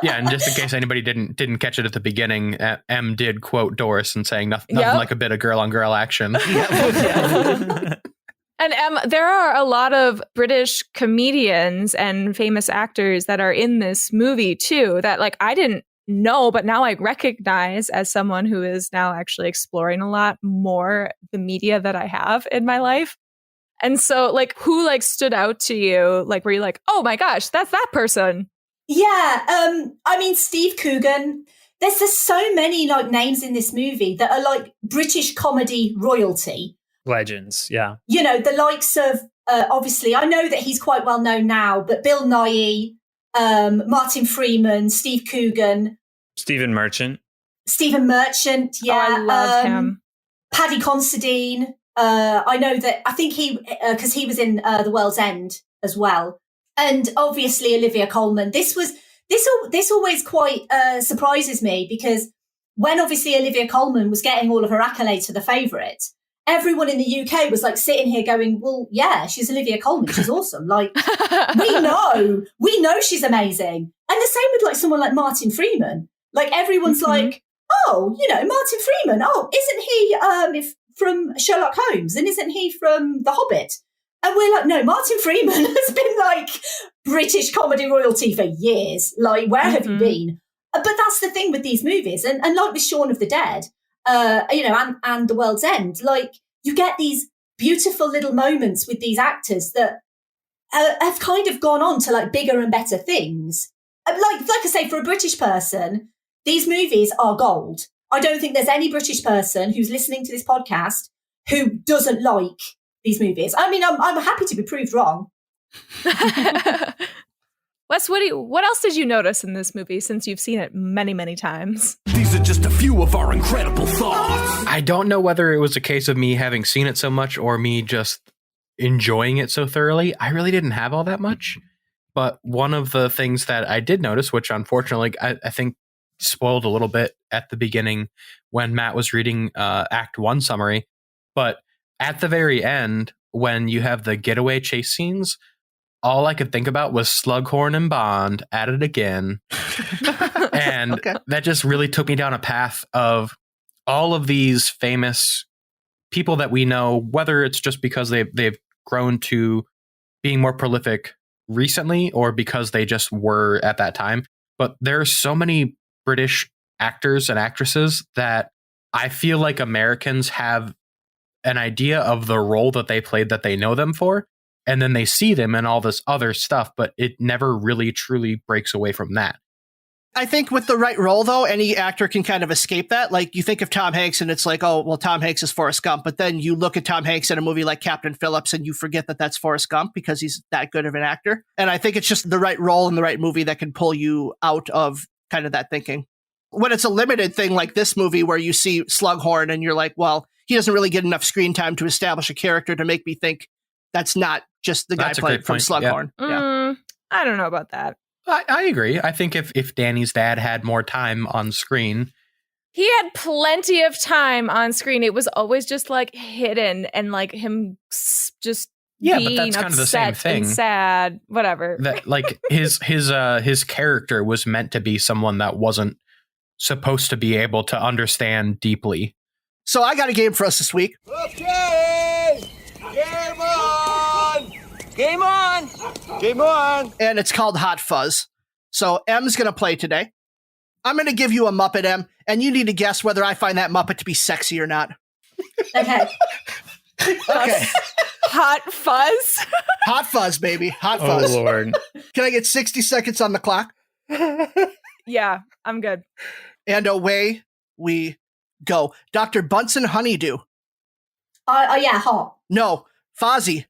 Yeah, and just in case anybody didn't catch it at the beginning, M did quote Doris and saying nothing like a bit of girl on girl action. And there are a lot of British comedians and famous actors that are in this movie too that, like, I didn't know, but now I recognize as someone who is now actually exploring a lot more the media that I have in my life. And so, like, who like stood out to you? Like, were you like, oh my gosh, that's that person? Yeah, I mean, Steve Coogan. There's just so many like names in this movie that are like British comedy royalty. Legends, yeah. You know, the likes of, obviously, I know that he's quite well known now, but Bill Nighy, Martin Freeman, Steve Coogan. Stephen Merchant, yeah. Oh, I love him. Paddy Considine. I know that, I think because he was in The World's End as well. And obviously Olivia Colman. This always quite surprises me, because when obviously Olivia Colman was getting all of her accolades for The Favourite, everyone in the UK was like sitting here going, well, yeah, she's Olivia Colman. She's awesome. Like, we know she's amazing. And the same with like someone like Martin Freeman. Like everyone's like, oh, you know, Martin Freeman. Oh, isn't he from Sherlock Holmes? And isn't he from The Hobbit? And we're like, no, Martin Freeman has been like British comedy royalty for years. Like, where have you been? But that's the thing with these movies. And like with Shaun of the Dead, you know, and The World's End, like you get these beautiful little moments with these actors that have kind of gone on to like bigger and better things. Like I say, for a British person, these movies are gold. I don't think there's any British person who's listening to this podcast who doesn't like these movies. I mean, I'm happy to be proved wrong. Wes, what else did you notice in this movie since you've seen it many, many times? These are just a few of our incredible thoughts. I don't know whether it was a case of me having seen it so much or me just enjoying it so thoroughly. I really didn't have all that much. But one of the things that I did notice, which unfortunately I think spoiled a little bit at the beginning when Matt was reading Act 1 summary, but at the very end, when you have the getaway chase scenes, all I could think about was Slughorn and Bond at it again. And that just really took me down a path of all of these famous people that we know, whether it's just because they've grown to being more prolific recently or because they just were at that time. But there are so many British actors and actresses that I feel like Americans have an idea of the role that they played that they know them for, and then they see them in all this other stuff, but it never really truly breaks away from that. I think with the right role, though, any actor can kind of escape that. Like, you think of Tom Hanks and it's like, oh, well, Tom Hanks is Forrest Gump. But then you look at Tom Hanks in a movie like Captain Phillips and you forget that that's Forrest Gump because he's that good of an actor. And I think it's just the right role in the right movie that can pull you out of kind of that thinking. When it's a limited thing like this movie where you see Slughorn and you're like, well, he doesn't really get enough screen time to establish a character to make me think that's not just the guy played from Slughorn. Yeah. I don't know about that. I agree. I think if Danny's dad had more time on screen. He had plenty of time on screen. It was always just like hidden and like him just being but that's kind of the same thing. And sad, whatever. That like his character was meant to be someone that wasn't supposed to be able to understand deeply. So I got a game for us this week. Okay, game on! Game on! Game on! And it's called Hot Fuzz. So M's going to play today. I'm going to give you a Muppet, M, and you need to guess whether I find that Muppet to be sexy or not. Okay. Okay. Hot Fuzz? Hot Fuzz, baby. Hot Fuzz. Oh, Lord. Can I get 60 seconds on the clock? Yeah, I'm good. And away we go. Dr. Bunsen Honeydew. Yeah, hot. No. Fozzie.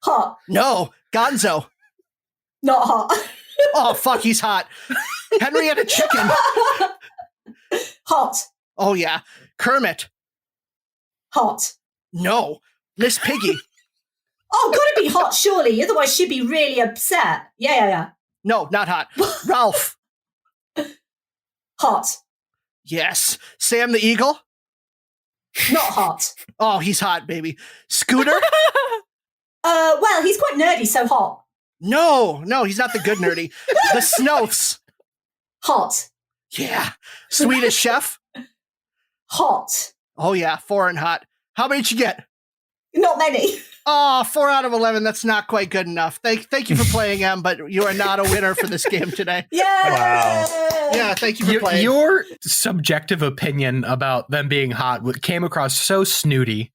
Hot. No. Gonzo. Not hot. Oh, fuck, he's hot. Henrietta Chicken. Hot. Oh, yeah. Kermit. Hot. No. Miss Piggy. Oh, gotta be hot, surely. Otherwise, she'd be really upset. Yeah. No, not hot. Ralph. Hot. Yes. Sam the Eagle. Not hot. Oh, he's hot, baby. Scooter. Well, he's quite nerdy, so hot. No, he's not the good nerdy. The Snowths. Hot. Yeah. Swedish Chef. Hot. Oh, yeah. 4 and hot. How many did you get? Not many. Oh, 4 out of 11. That's not quite good enough. Thank you for playing, Em, but you are not a winner for this game today. Yeah. Wow. thank you for playing. Your subjective opinion about them being hot came across so snooty.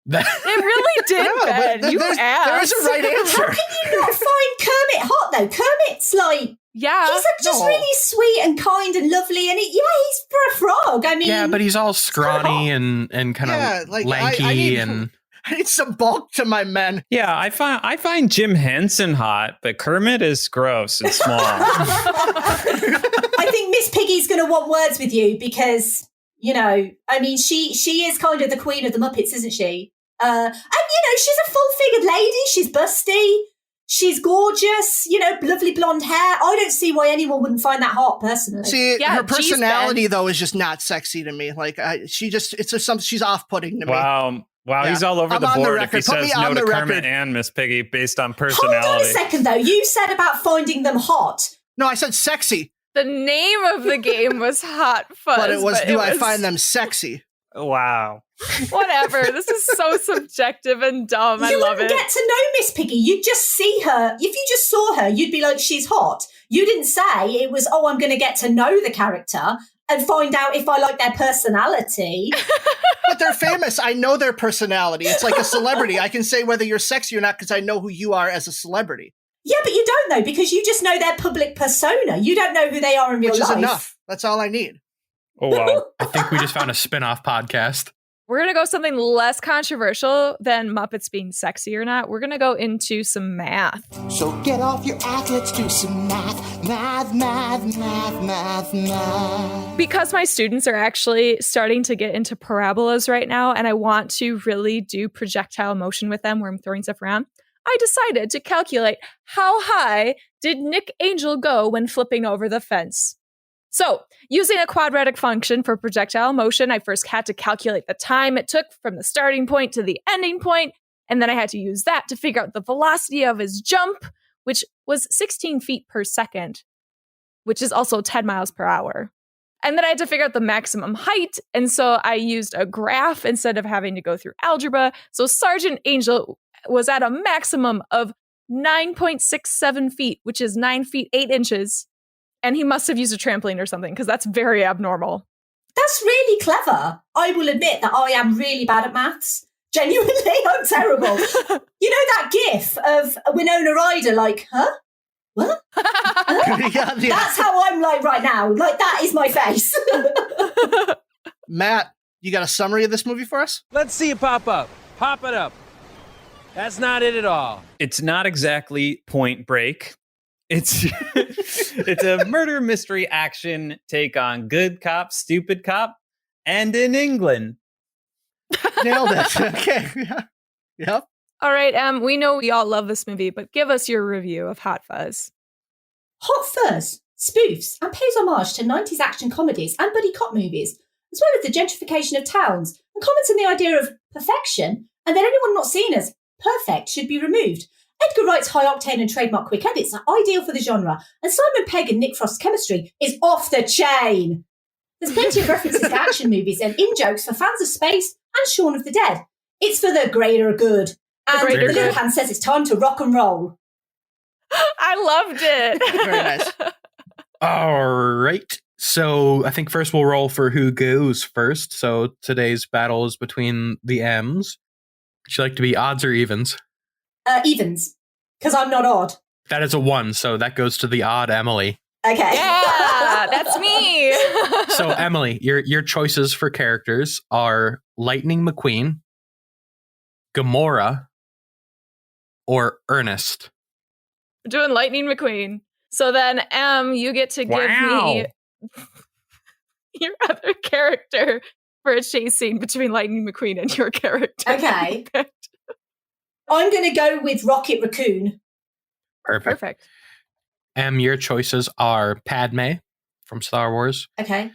It really did, Ben. You asked. There is a right answer. How can you not find Kermit hot, though? Kermit's like... Yeah. He's just really sweet and kind and lovely. And he's for a frog. I mean... Yeah, but he's all scrawny and kind of lanky and... I need some bulk to my men. Yeah, I find Jim Henson hot, but Kermit is gross and small. I think Miss Piggy's going to want words with you because, I mean, she is kind of the queen of the Muppets, isn't she? And, she's a full-figured lady. She's busty. She's gorgeous, lovely blonde hair. I don't see why anyone wouldn't find that hot, personally. See, her personality, though, is just not sexy to me. Like, she's off-putting to me. Wow, yeah. He's all over the board if he says no to Kermit and Miss Piggy based on personality. Hold on a second, though. You said about finding them hot. No, I said sexy. The name of the game was Hot Fuzz. But it was, I find them sexy? Wow. Whatever. This is so subjective and dumb. I love it. You wouldn't get to know Miss Piggy. You'd just see her. If you just saw her, you'd be like, she's hot. You didn't say it was, I'm going to get to know the character and find out if I like their personality. But they're famous. I know their personality. It's like a celebrity. I can say whether you're sexy or not because I know who you are as a celebrity. Yeah, but you don't know because you just know their public persona. You don't know who they are in real life. Which is enough. That's all I need. Oh, wow. I think we just found a spin-off podcast. We're going to go something less controversial than Muppets being sexy or not. We're going to go into some math. So get off your act, let's do some math. Because my students are actually starting to get into parabolas right now, and I want to really do projectile motion with them where I'm throwing stuff around, I decided to calculate how high did Nick Angel go when flipping over the fence. So, using a quadratic function for projectile motion, I first had to calculate the time it took from the starting point to the ending point, and then I had to use that to figure out the velocity of his jump, which was 16 feet per second, which is also 10 miles per hour. And then I had to figure out the maximum height, and so I used a graph instead of having to go through algebra. So Sergeant Angel was at a maximum of 9.67 feet, which is 9 feet 8 inches. And he must have used a trampoline or something, because that's very abnormal. That's really clever. I will admit that I am really bad at maths. Genuinely, I'm terrible. You know that gif of Winona Ryder, like, huh? What? Huh? Yeah. That's how I'm like right now. Like, that is my face. Matt, you got a summary of this movie for us? Let's see it pop up. Pop it up. That's not it at all. It's not exactly Point Break. It's a murder mystery action take on Good Cop, Stupid Cop, and in England. Nailed it. Okay. Yeah. Yep. All right, we know we all love this movie, but give us your review of Hot Fuzz. Hot Fuzz spoofs and pays homage to 90s action comedies and buddy cop movies, as well as the gentrification of towns, and comments on the idea of perfection and that anyone not seen as perfect should be removed. Edgar Wright's high-octane and trademark quick edits are ideal for the genre, and Simon Pegg and Nick Frost's chemistry is off the chain. There's plenty of references to action movies and in-jokes for fans of space and Shaun of the Dead. It's for the greater good. And the Blue Hand says it's time to rock and roll. I loved it. Very nice. All right. So I think first we'll roll for who goes first. So today's battle is between the M's. Would you like to be odds or evens? Evens, because I'm not odd. That is a 1, so that goes to the odd Emily. Okay. Yeah, that's me. So Emily, your choices for characters are Lightning McQueen, Gamora, or Ernest. We're doing Lightning McQueen. So then, you get to give me your other character for a chase scene between Lightning McQueen and your character. Okay. I'm going to go with Rocket Raccoon. Perfect. Your choices are Padme from Star Wars. Okay.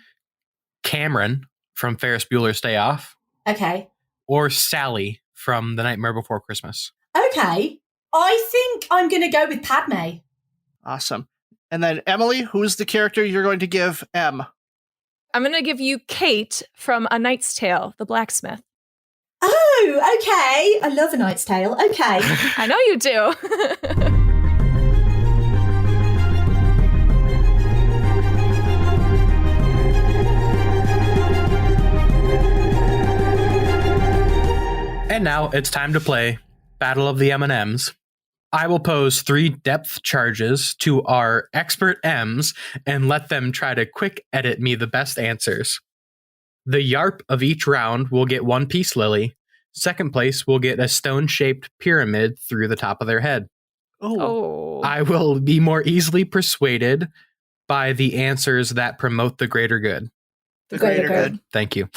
Cameron from Ferris Bueller's Day Off. Okay. Or Sally from The Nightmare Before Christmas. Okay. I think I'm going to go with Padme. Awesome. And then Emily, who's the character you're going to give M? I'm going to give you Kate from A Knight's Tale, the blacksmith. Oh, okay. I love A Knight's Tale. Okay. I know you do. And now it's time to play Battle of the M&Ms. I will pose 3 depth charges to our expert M's and let them try to quick edit me the best answers. The YARP of each round will get 1 peace lily. Second place will get a stone-shaped pyramid through the top of their head. Oh. I will be more easily persuaded by the answers that promote the greater good. The greater good. Thank you.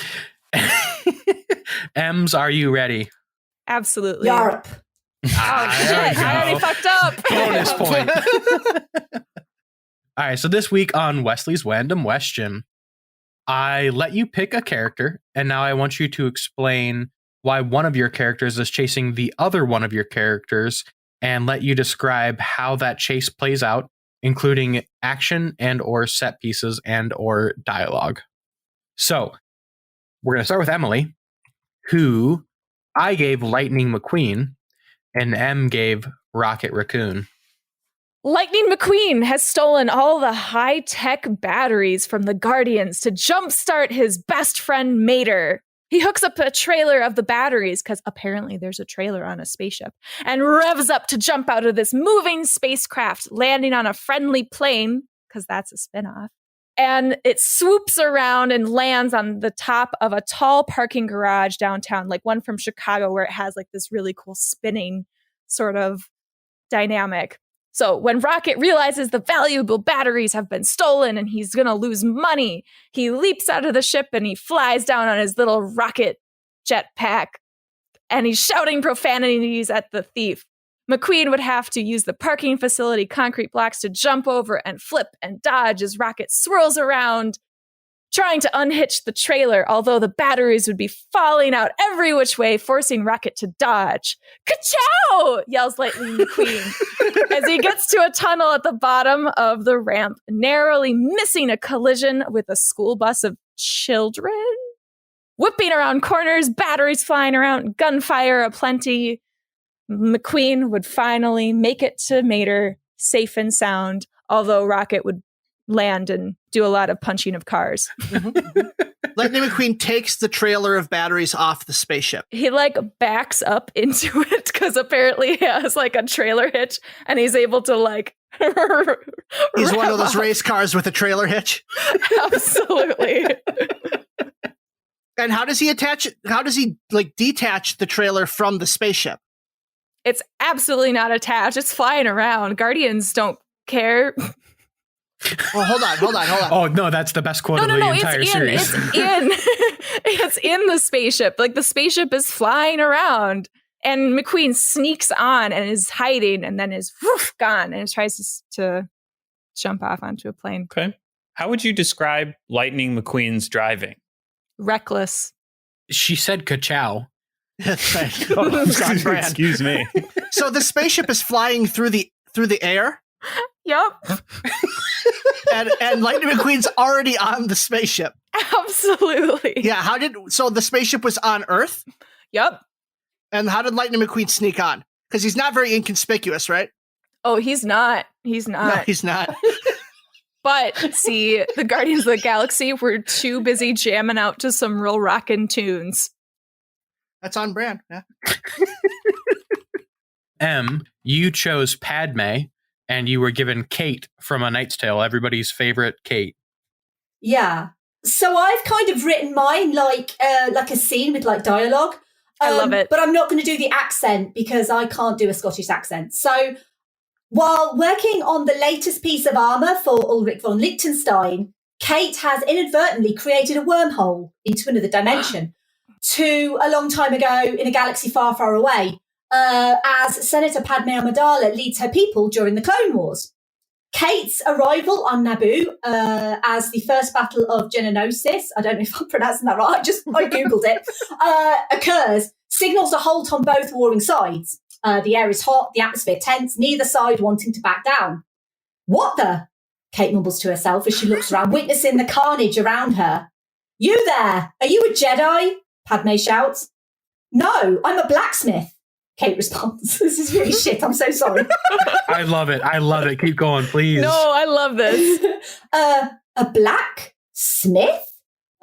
M's, are you ready? Absolutely. YARP. Oh, shit. I already fucked up. Bonus point. All right, so this week on Wesley's Random Question, I let you pick a character, and now I want you to explain why one of your characters is chasing the other one of your characters, and let you describe how that chase plays out, including action and or set pieces and or dialogue. So, we're going to start with Emily, who I gave Lightning McQueen, and M gave Rocket Raccoon. Lightning McQueen has stolen all the high-tech batteries from the Guardians to jumpstart his best friend Mater. He hooks up a trailer of the batteries, because apparently there's a trailer on a spaceship, and revs up to jump out of this moving spacecraft, landing on a friendly plane, because that's a spinoff. And it swoops around and lands on the top of a tall parking garage downtown, like one from Chicago, where it has like this really cool spinning sort of dynamic. So when Rocket realizes the valuable batteries have been stolen and he's going to lose money, he leaps out of the ship and he flies down on his little rocket jetpack, and he's shouting profanities at the thief. McQueen would have to use the parking facility concrete blocks to jump over and flip and dodge as Rocket swirls around, trying to unhitch the trailer, although the batteries would be falling out every which way, forcing Rocket to dodge. Ka-chow! Yells Lightning McQueen as he gets to a tunnel at the bottom of the ramp, narrowly missing a collision with a school bus of children. Whipping around corners, batteries flying around, gunfire aplenty. McQueen would finally make it to Mater safe and sound, although Rocket would land and do a lot of punching of cars. Lightning McQueen takes the trailer of batteries off the spaceship. He like backs up into it because apparently he has like a trailer hitch and he's able to like he's one of those race cars with a trailer hitch. Absolutely. And how does he like detach the trailer from the spaceship? It's absolutely not attached. It's flying around. Guardians don't care. Well, hold on. Oh, no, that's the best quote of the entire series. It's in the spaceship. Like, the spaceship is flying around, and McQueen sneaks on and is hiding, and then is gone, and tries to jump off onto a plane. Okay. How would you describe Lightning McQueen's driving? Reckless. She said ka-chow. That's right. Oh, excuse me. So the spaceship is flying through the air? Yep. and Lightning McQueen's already on the spaceship. Absolutely. Yeah, so the spaceship was on Earth? Yep. And how did Lightning McQueen sneak on? Because he's not very inconspicuous, right? Oh, he's not. No, he's not. But, see, the Guardians of the Galaxy were too busy jamming out to some real rockin' tunes. That's on brand, yeah. M, you chose Padme, and you were given Kate from A Knight's Tale, everybody's favorite Kate. Yeah. So I've kind of written mine like a scene with like dialogue. I love it. But I'm not going to do the accent because I can't do a Scottish accent. So while working on the latest piece of armour for Ulrich von Liechtenstein, Kate has inadvertently created a wormhole into another dimension to a long time ago in a galaxy far, far away, as Senator Padme Amidala leads her people during the Clone Wars. Kate's arrival on Naboo as the first battle of Geonosis, I don't know if I'm pronouncing that right, I Googled it, occurs, signals a halt on both warring sides. The air is hot, the atmosphere tense, neither side wanting to back down. What the? Kate mumbles to herself as she looks around, witnessing the carnage around her. You there, are you a Jedi? Padme shouts. No, I'm a blacksmith. Kate responds. This is really shit. I'm so sorry. I love it. Keep going, please. No, I love this. A blacksmith?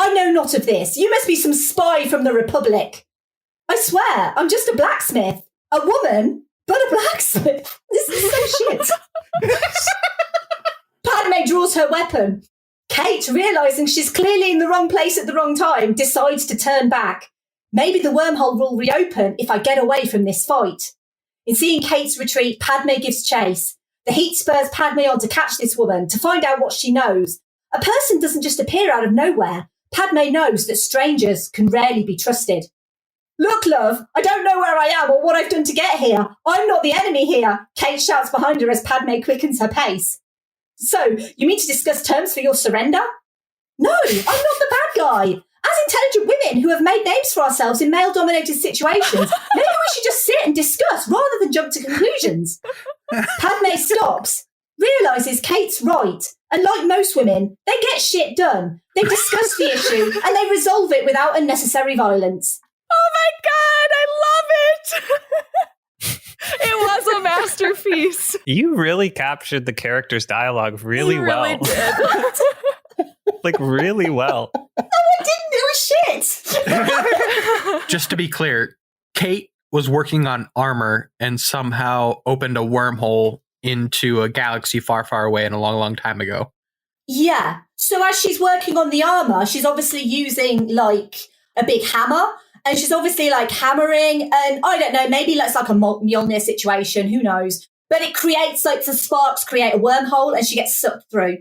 I know not of this. You must be some spy from the Republic. I swear, I'm just a blacksmith. A woman, but a blacksmith. This is so shit. Padme draws her weapon. Kate, realising she's clearly in the wrong place at the wrong time, decides to turn back. Maybe the wormhole will reopen if I get away from this fight. In seeing Kate's retreat, Padme gives chase. The heat spurs Padme on to catch this woman, to find out what she knows. A person doesn't just appear out of nowhere. Padme knows that strangers can rarely be trusted. Look, love, I don't know where I am or what I've done to get here. I'm not the enemy here, Kate shouts behind her as Padme quickens her pace. So, you mean to discuss terms for your surrender? No, I'm not the bad guy. As intelligent women who have made names for ourselves in male-dominated situations, maybe we should just sit and discuss rather than jump to conclusions. Padme stops, realises Kate's right, and like most women, they get shit done. They discuss the issue and they resolve it without unnecessary violence. Oh my God, I love it! It was a masterpiece. You really captured the character's dialogue really well. You really did. Like, really well. No, I didn't do a shit. Just to be clear, Kate was working on armor and somehow opened a wormhole into a galaxy far, far away and a long, long time ago. Yeah. So as she's working on the armor, she's obviously using like a big hammer. And she's obviously like hammering, and I don't know, maybe it's like a Mjolnir situation, who knows? But it creates like the sparks create a wormhole and she gets sucked through.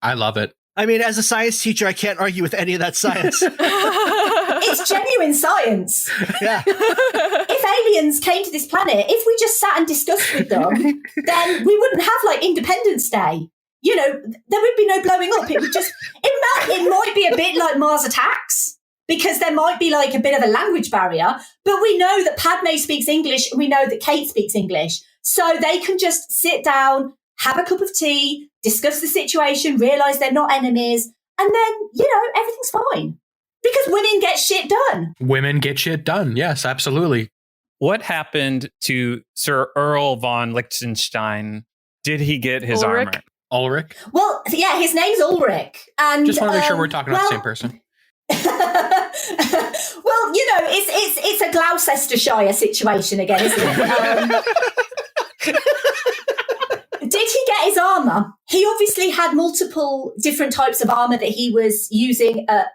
I love it. I mean, as a science teacher, I can't argue with any of that science. It's genuine science. Yeah. If aliens came to this planet, if we just sat and discussed with them, then we wouldn't have like Independence Day. You know, there would be no blowing up. It would just, it might be a bit like Mars Attacks. Because there might be like a bit of a language barrier, but we know that Padme speaks English and we know that Kate speaks English. So they can just sit down, have a cup of tea, discuss the situation, realise they're not enemies, and then, you know, everything's fine. Because women get shit done. Women get shit done. Yes, absolutely. What happened to Sir Earl von Liechtenstein? Did he get his armor? Ulrich? Well, yeah, his name's Ulrich. And just want to make sure we're talking about the same person. Well, you know, it's a Gloucestershire situation again, isn't it? Did he get his armor? He obviously had multiple different types of armor that he was using at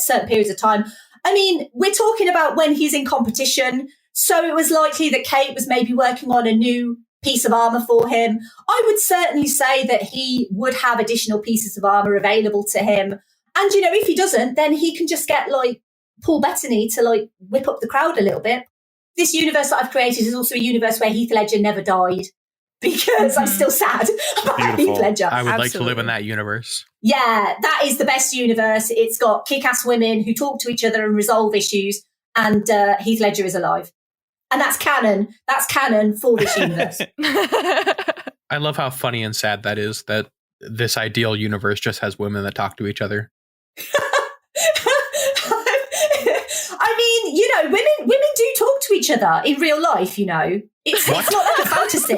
certain periods of time. I mean, we're talking about when he's in competition, so it was likely that Kate was maybe working on a new piece of armor for him. I would certainly say that he would have additional pieces of armor available to him. And, you know, if he doesn't, then he can just get, like, Paul Bettany to, like, whip up the crowd a little bit. This universe that I've created is also a universe where Heath Ledger never died because I'm still sad about Heath Ledger. I would like to live in that universe. Yeah, that is the best universe. It's got kick-ass women who talk to each other and resolve issues, and Heath Ledger is alive. And that's canon. That's canon for this universe. I love how funny and sad that is, that this ideal universe just has women that talk to each other. I mean, you know, women do talk to each other in real life, you know. It's not like a fantasy.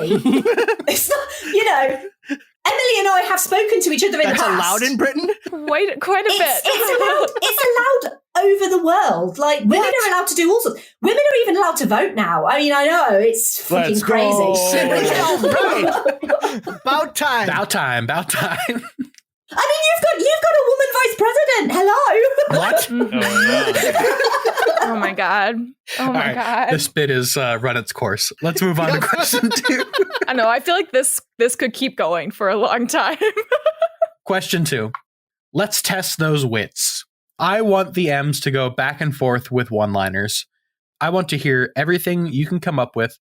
It's not, you know, Emily and I have spoken to each other in the past. That's allowed in Britain? Quite a bit. It's allowed over the world. Like, women are allowed to do all sorts. Women are even allowed to vote now. I mean, I know, it's freaking crazy. Right. About time. I mean, you've got a woman vice president. Hello. What? Oh my God. Oh my God. This bit is run its course. Let's move on to question 2. I know. I feel like this could keep going for a long time. Question 2. Let's test those wits. I want the M's to go back and forth with one-liners. I want to hear everything you can come up with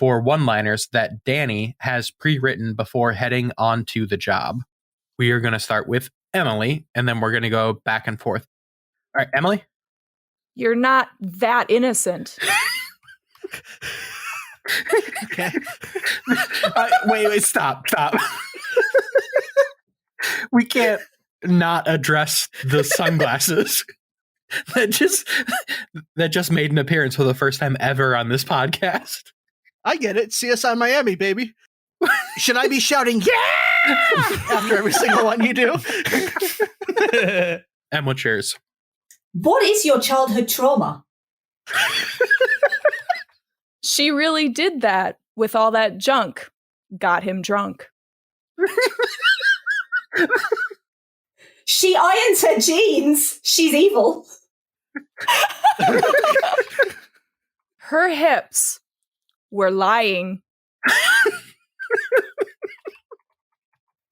for one-liners that Danny has pre-written before heading on to the job. We are going to start with Emily, and then we're going to go back and forth. All right, Emily? You're not that innocent. Okay. Wait, stop. We can't not address the sunglasses that just made an appearance for the first time ever on this podcast. I get it. CSI Miami, baby. Should I be shouting, yeah, after every single one you do? And what's yours? What is your childhood trauma? She really did that with all that junk. Got him drunk. She irons her jeans. She's evil. Her hips were lying.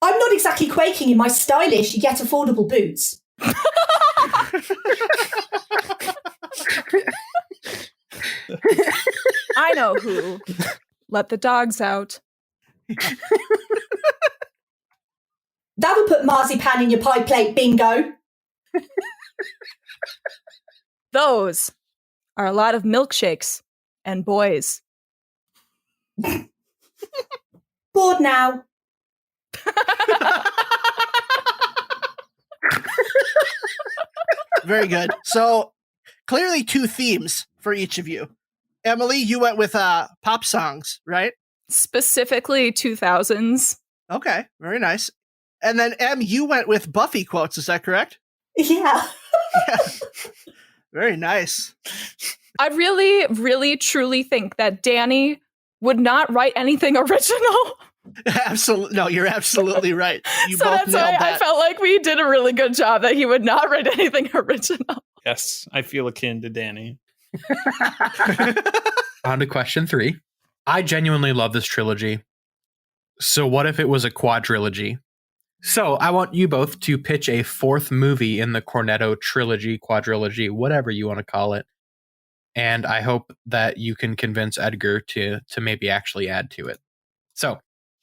I'm not exactly quaking in my stylish yet affordable boots. I know who. Let the dogs out. That'll put marzipan in your pie plate, bingo. Those are a lot of milkshakes and boys. Bored now. Very good. So clearly 2 themes for each of you. Emily, you went with pop songs, right? Specifically 2000s. Okay, very nice. And then Em, you went with Buffy quotes, is that correct? Yeah. Yeah. Very nice. I really, really, truly think that Danny would not write anything original. Absolutely. No, you're absolutely right. You So both that's why nailed that. I felt like we did a really good job that he would not write anything original. Yes, I feel akin to Danny. On to question 3. I genuinely love this trilogy. So what if it was a quadrilogy? So I want you both to pitch a 4th movie in the Cornetto Trilogy, quadrilogy, whatever you want to call it. And I hope that you can convince Edgar to maybe actually add to it. So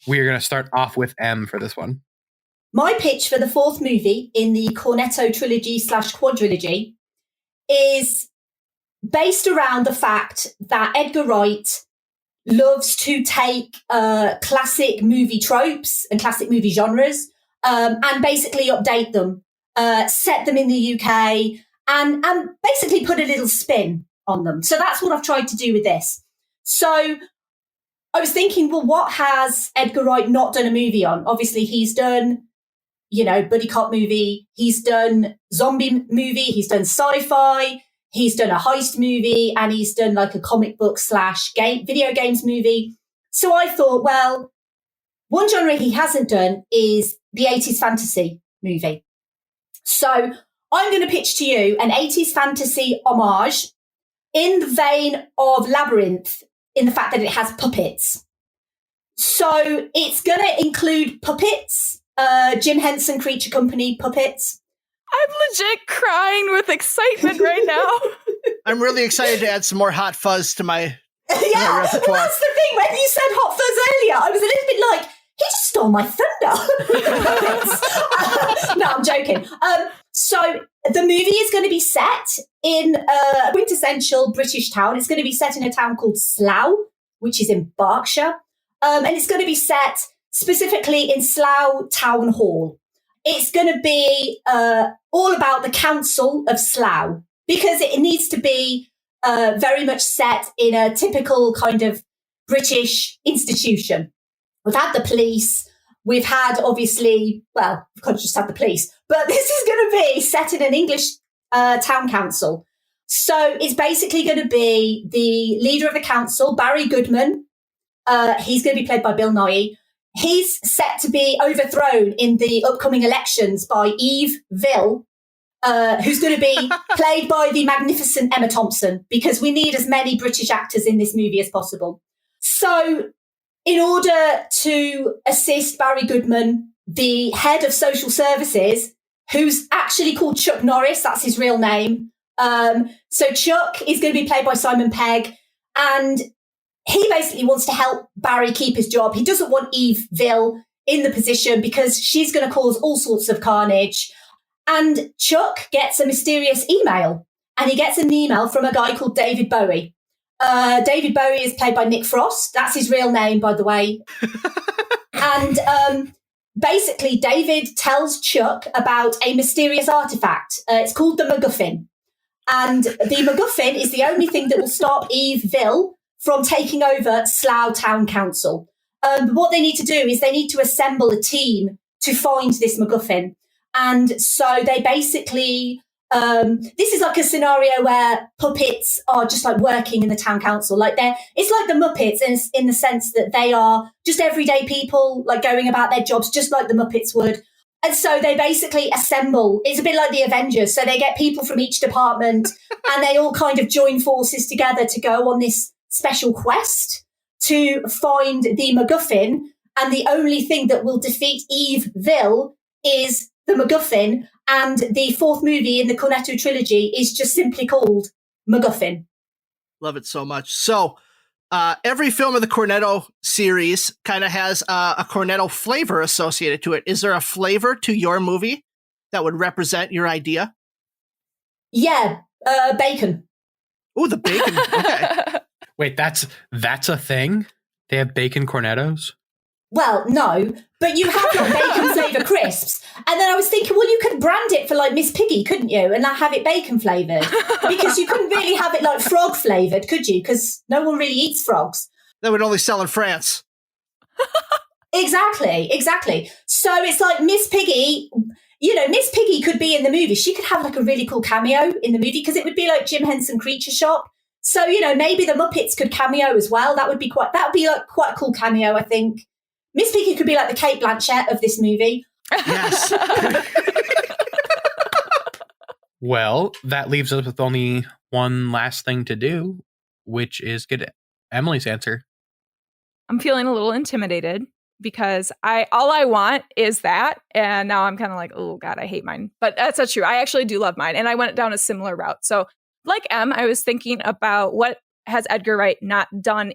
we are going to start off with M for this one. My pitch for the 4th movie in the Cornetto Trilogy / quadrilogy is based around the fact that Edgar Wright loves to take classic movie tropes and classic movie genres and basically update them, set them in the UK and basically put a little spin on them. So that's what I've tried to do with this. So I was thinking, well, what has Edgar Wright not done a movie on? Obviously, he's done, buddy cop movie. He's done zombie movie. He's done sci-fi. He's done a heist movie, and he's done like a comic book / video games movie. So I thought, well, one genre he hasn't done is the 80s fantasy movie. So I'm going to pitch to you an 80s fantasy homage in the vein of Labyrinth, in the fact that it has puppets. So it's going to include puppets, Jim Henson Creature Company puppets. I'm legit crying with excitement right now. I'm really excited to add some more Hot Fuzz to my Yeah, repertoire. well, that's the thing. When you said Hot Fuzz earlier, I was a little bit like, he just stole my thunder. No, I'm joking. So the movie is going to be set in a quintessential British town. It's going to be set in a town called Slough, which is in Berkshire. And it's going to be set specifically in Slough Town Hall. It's going to be all about the Council of Slough, because it needs to be very much set in a typical kind of British institution. We've had the police. We've had, obviously, well, we could just have the police, but this is going to be set in an English town council. So it's basically going to be the leader of the council, Barry Goodman. He's going to be played by Bill Nighy. He's set to be overthrown in the upcoming elections by Eve Ville, who's going to be played by the magnificent Emma Thompson, because we need as many British actors in this movie as possible. So in order to assist Barry Goodman, the head of social services, who's actually called Chuck Norris, that's his real name. So Chuck is going to be played by Simon Pegg, and he basically wants to help Barry keep his job. He doesn't want Eve Ville in the position because she's going to cause all sorts of carnage. And Chuck gets a mysterious email, and he gets an email from a guy called David Bowie. David Bowie is played by Nick Frost. That's his real name, by the way. And basically, David tells Chuck about a mysterious artifact. It's called the MacGuffin. And the MacGuffin is the only thing that will stop Eve Ville from taking over Slough Town Council. What they need to do is they need to assemble a team to find this MacGuffin. And so they basically This is like a scenario where puppets are just like working in the town council. Like it's like the Muppets in the sense that they are just everyday people, like going about their jobs just like the Muppets would. And so they basically assemble. It's a bit like the Avengers. So they get people from each department and they all kind of join forces together to go on this special quest to find the MacGuffin. And the only thing that will defeat Evil is the MacGuffin. And the fourth movie in the Cornetto Trilogy is just simply called MacGuffin. Love it so much. So every film of the Cornetto series kind of has a Cornetto flavor associated to it. Is there a flavor to your movie that would represent your idea? Yeah, bacon. Oh, the bacon. Okay. Wait, that's a thing? They have bacon Cornettos? Well, no, but you have got bacon flavour crisps. And then I was thinking, well, you could brand it for like Miss Piggy, couldn't you? And have it bacon flavoured. Because you couldn't really have it like frog flavoured, could you? Because no one really eats frogs. That would only sell in France. Exactly. So it's like Miss Piggy, Miss Piggy could be in the movie. She could have like a really cool cameo in the movie because it would be like Jim Henson Creature Shop. So, maybe the Muppets could cameo as well. That would be quite a cool cameo, I think. Miss Piggy could be like the Cate Blanchett of this movie. Yes. Well, that leaves us with only one last thing to do, which is get Emily's answer. I'm feeling a little intimidated because all I want is that. And now I'm kind of like, oh God, I hate mine. But that's not true. I actually do love mine. And I went down a similar route. So like Em, I was thinking about what has Edgar Wright not done,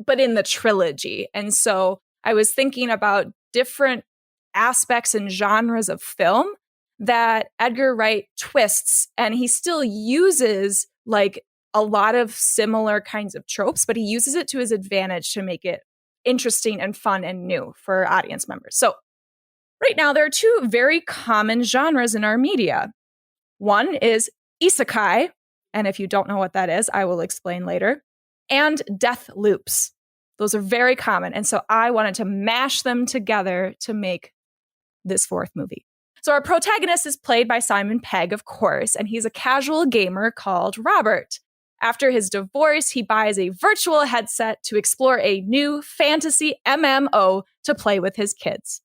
but in the trilogy. And so I was thinking about different aspects and genres of film that Edgar Wright twists, and he still uses like a lot of similar kinds of tropes, but he uses it to his advantage to make it interesting and fun and new for audience members. So right now, there are two very common genres in our media. One is isekai, and if you don't know what that is, I will explain later, and death loops. Those are very common. And so I wanted to mash them together to make this fourth movie. So our protagonist is played by Simon Pegg, of course, and he's a casual gamer called Robert. After his divorce, he buys a virtual headset to explore a new fantasy MMO to play with his kids.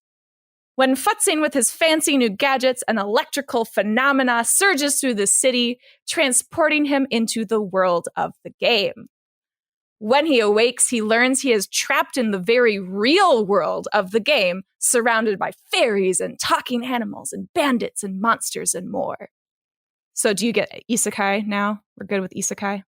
When futzing with his fancy new gadgets, an electrical phenomena surges through the city, transporting him into the world of the game. When he awakes, he learns he is trapped in the very real world of the game, surrounded by fairies and talking animals and bandits and monsters and more. So do you get isekai now? We're good with isekai?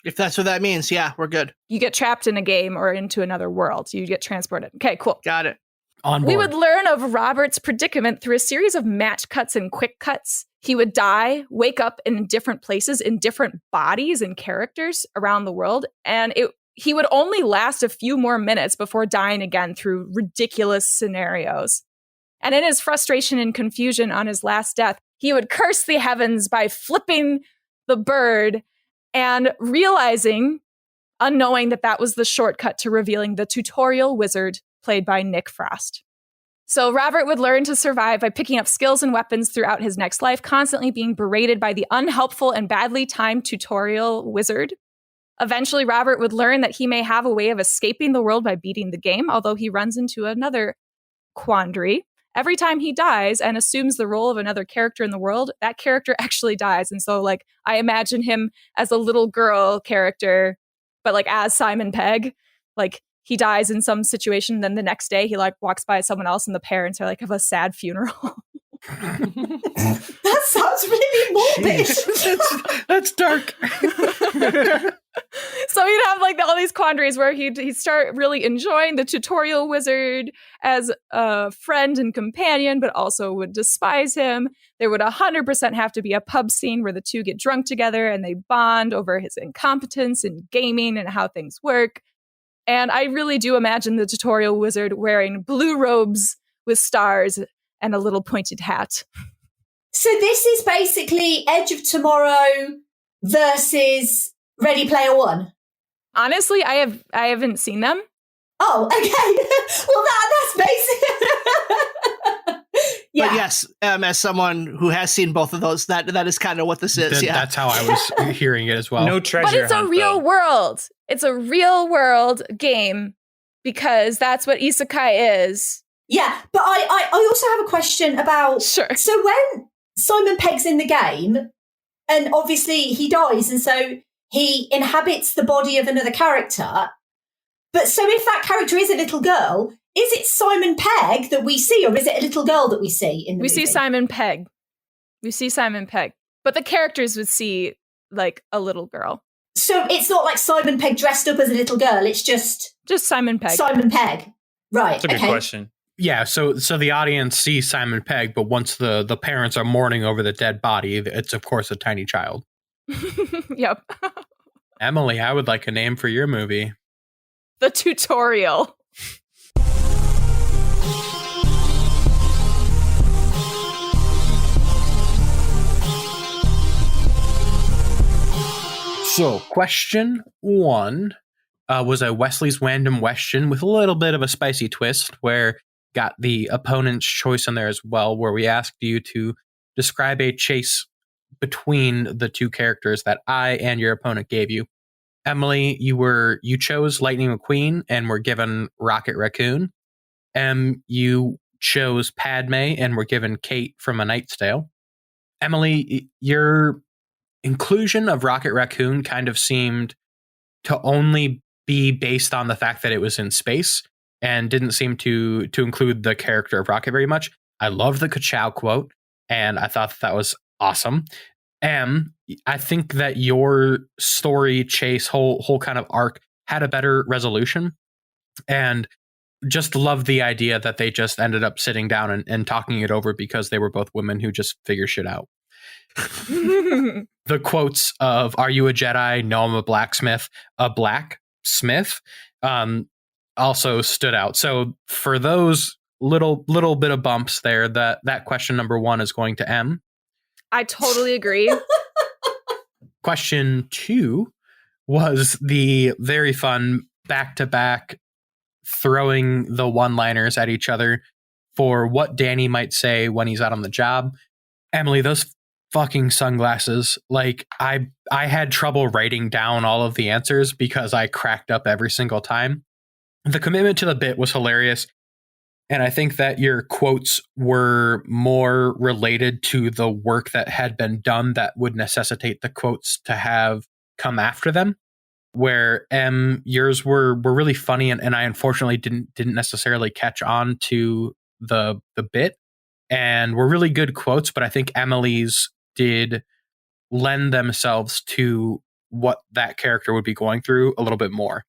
If that's what that means, yeah, we're good. You get trapped in a game or into another world. You get transported. Okay, cool. Got it. On board. We would learn of Robert's predicament through a series of match cuts and quick cuts. He would die, wake up in different places, in different bodies and characters around the world. And he would only last a few more minutes before dying again through ridiculous scenarios. And in his frustration and confusion on his last death, he would curse the heavens by flipping the bird and realizing, unknowing, that was the shortcut to revealing the tutorial wizard played by Nick Frost. So Robert would learn to survive by picking up skills and weapons throughout his next life, constantly being berated by the unhelpful and badly timed tutorial wizard. Eventually, Robert would learn that he may have a way of escaping the world by beating the game, although he runs into another quandary. Every time he dies and assumes the role of another character in the world, that character actually dies. And so, I imagine him as a little girl character, but as Simon Pegg, he dies in some situation. Then the next day he walks by someone else and the parents are have a sad funeral. That sounds really morbid. That's dark. So he'd have all these quandaries where he'd start really enjoying the tutorial wizard as a friend and companion, but also would despise him. There would 100% have to be a pub scene where the two get drunk together and they bond over his incompetence in gaming and how things work. And I really do imagine the tutorial wizard wearing blue robes with stars and a little pointed hat. So this is basically Edge of Tomorrow versus Ready Player One. Honestly, I haven't seen them. Oh, okay. Well, that's basic. Yeah. But yes, as someone who has seen both of those, that is kind of what this is. That's how I was hearing it as well. No treasure But it's a hunt, real though. world. It's a real world game because that's what isekai is. Yeah, but I also have a question about... Sure. So when Simon Pegg's in the game, and obviously he dies, and so he inhabits the body of another character, but so if that character is a little girl, is it Simon Pegg that we see, or is it a little girl that we see in the movie? See Simon Pegg. We see Simon Pegg. But the characters would see, like, a little girl. So it's not like Simon Pegg dressed up as a little girl, it's just Simon Pegg. Simon Pegg. Right, That's a good question. Yeah, so the audience sees Simon Pegg, but once the parents are mourning over the dead body, it's of course a tiny child. Yep. Emily, I would like a name for your movie. The Tutorial. So, question 1 was a Wesley's Random Question with a little bit of a spicy twist where got the opponent's choice in there as well, where we asked you to describe a chase between the two characters that I and your opponent gave you. Emily, you chose Lightning McQueen and were given Rocket Raccoon. You chose Padme and were given Kate from A Knight's Tale. Emily, your inclusion of Rocket Raccoon kind of seemed to only be based on the fact that it was in space and didn't seem to include the character of Rocket very much. I love the Ka-chow quote, and I thought that was awesome. I think that your story chase whole kind of arc had a better resolution, and just love the idea that they just ended up sitting down and talking it over because they were both women who just figure shit out. The quotes of "Are you a Jedi? No, I'm a blacksmith. A blacksmith." Also stood out. So for those little bit of bumps there, that question number 1 is going to M. I totally agree. Question 2 was the very fun back-to-back throwing the one-liners at each other for what Danny might say when he's out on the job. Emily, those fucking sunglasses, like I had trouble writing down all of the answers because I cracked up every single time. The commitment to the bit was hilarious, and I think that your quotes were more related to the work that had been done that would necessitate the quotes to have come after them, where yours were really funny, and I unfortunately didn't necessarily catch on to the bit, and were really good quotes, but I think Emily's did lend themselves to what that character would be going through a little bit more.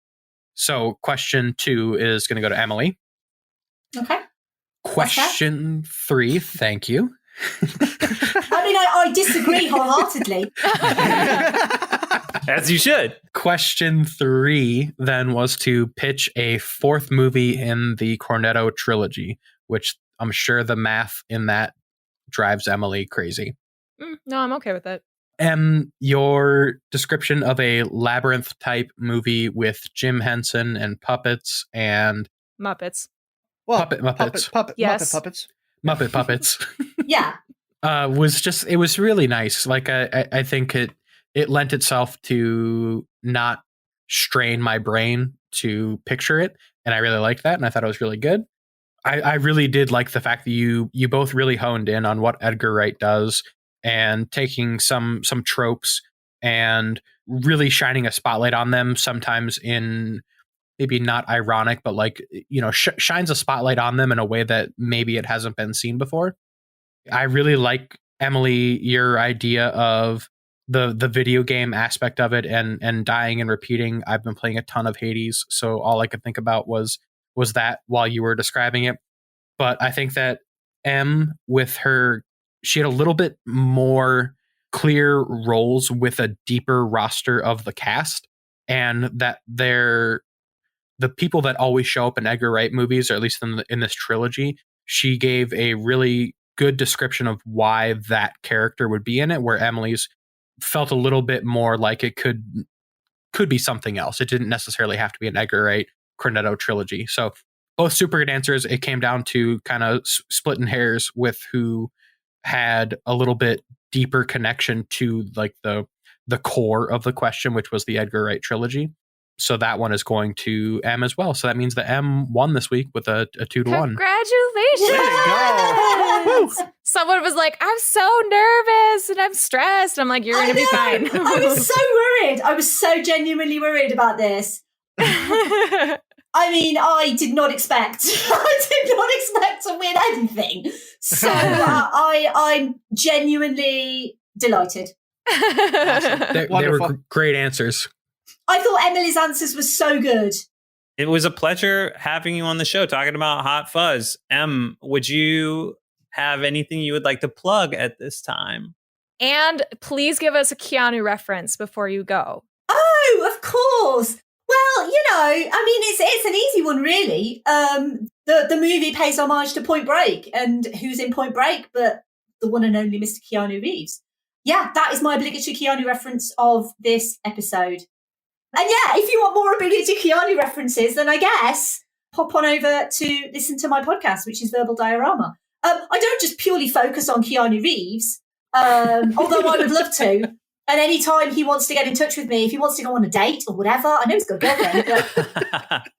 So question 2 is going to go to Emily. Okay. Question 3, thank you. I mean, I disagree wholeheartedly. As you should. Question 3 then was to pitch a 4th movie in the Cornetto Trilogy, which I'm sure the math in that drives Emily crazy. No, I'm okay with that. Your description of a labyrinth type movie with Jim Henson and puppets and Muppets. Well, Muppets. Yes. Muppet puppets. Muppet puppets. Yeah. It was really nice. Like I think it lent itself to not strain my brain to picture it, and I really liked that, and I thought it was really good. I really did like the fact that you both really honed in on what Edgar Wright does and taking some tropes and really shining a spotlight on them, sometimes in maybe not ironic, but like, shines a spotlight on them in a way that maybe it hasn't been seen before. I really like, Emily, your idea of the video game aspect of it and dying and repeating. I've been playing a ton of Hades, so all I could think about was that while you were describing it. But I think that with her, she had a little bit more clear roles with a deeper roster of the cast, and that the people that always show up in Edgar Wright movies, or at least in this trilogy, she gave a really good description of why that character would be in it, where Emily's felt a little bit more like it could be something else. It didn't necessarily have to be an Edgar Wright Cornetto trilogy. So both super good answers. It came down to kind of splitting hairs with who had a little bit deeper connection to like the core of the question, which was the Edgar Wright trilogy. So that one is going to M as well. So that means the M won this week with a 2-1. Congratulations! Way to go! Someone was like, "I'm so nervous and I'm stressed." I'm like, "You're going to be fine." I was so worried. I was so genuinely worried about this. I mean, I did not expect to win anything. So I'm genuinely delighted. Awesome. They were great answers. I thought Emily's answers were so good. It was a pleasure having you on the show talking about Hot Fuzz. Em, would you have anything you would like to plug at this time? And please give us a Keanu reference before you go. Oh, of course. Well, I mean, it's an easy one, really. The movie pays homage to Point Break, and who's in Point Break but the one and only Mr. Keanu Reeves? Yeah, that is my obligatory Keanu reference of this episode. And yeah, if you want more obligatory Keanu references, then I guess pop on over to listen to my podcast, which is Verbal Diorama. I don't just purely focus on Keanu Reeves, although I would love to. And anytime he wants to get in touch with me, if he wants to go on a date or whatever, I know he's got a girlfriend.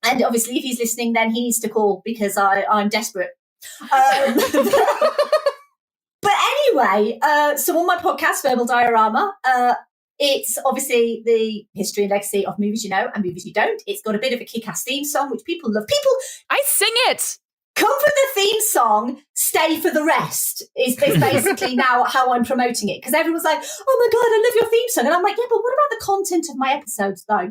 And obviously, if he's listening, then he needs to call because I'm desperate. But anyway, so on my podcast, Verbal Diorama, it's obviously the history and legacy of movies you know and movies you don't. It's got a bit of a kick-ass theme song, which people love. I sing it. Come for the theme song, stay for the rest is basically now how I'm promoting it. Because everyone's like, oh my God, I love your theme song. And I'm like, yeah, but what about the content of my episodes though?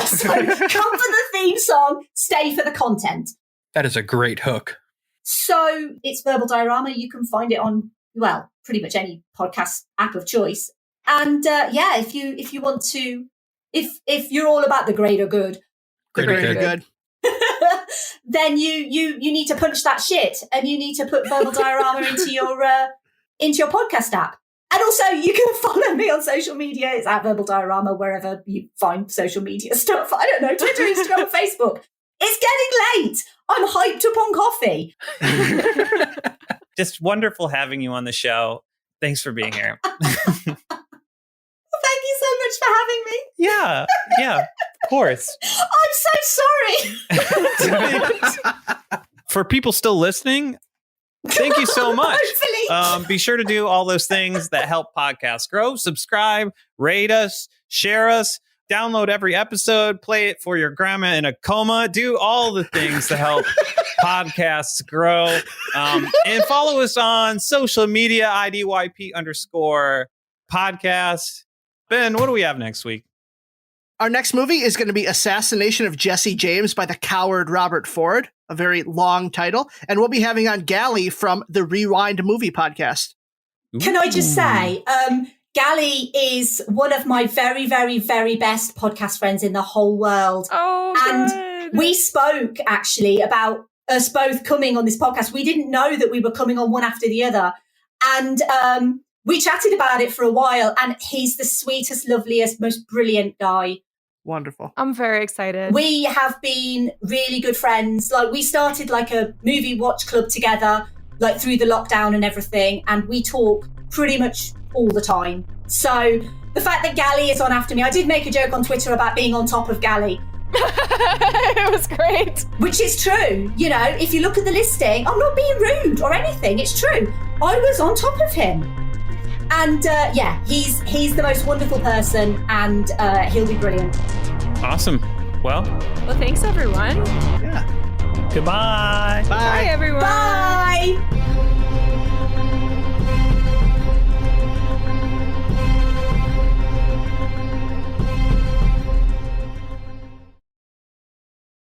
So come for the theme song, stay for the content. That is a great hook. So it's Verbal Diorama. You can find it on, well, pretty much any podcast app of choice. And yeah, if you want to, if you're all about the greater good, Greater good. then you need to punch that shit and you need to put Verbal Diorama into your podcast app. And also you can follow me on social media. It's at Verbal Diorama, wherever you find social media stuff. I don't know, Twitter, Instagram, and Facebook. It's getting late. I'm hyped up on coffee. Just wonderful having you on the show. Thanks for being here. Thank you so much for having me. Yeah, of course. I'm so sorry. For people still listening, thank you so much. Be sure to do all those things that help podcasts grow. Subscribe, rate us, share us, download every episode, play it for your grandma in a coma. Do all the things to help podcasts grow. And follow us on social media, IDYP_podcast. Ben, what do we have next week? Our next movie is going to be Assassination of Jesse James by the coward Robert Ford, a very long title. And we'll be having on Gally from the Rewind Movie Podcast. Can I just say, Gally is one of my very, very, very best podcast friends in the whole world. Oh, and good. We spoke actually about us both coming on this podcast. We didn't know that we were coming on one after the other. And we chatted about it for a while, and he's the sweetest, loveliest, most brilliant guy. Wonderful. I'm very excited. We have been really good friends. Like, we started like a movie watch club together, like through the lockdown and everything, and we talk pretty much all the time. So the fact that Gally is on after me, I did make a joke on Twitter about being on top of Gally. It was great. Which is true. You know, if you look at the listing, I'm not being rude or anything. It's true. I was on top of him. And yeah, he's the most wonderful person, and he'll be brilliant. Awesome. Well, thanks, everyone. Yeah. Goodbye. Bye, everyone. Bye.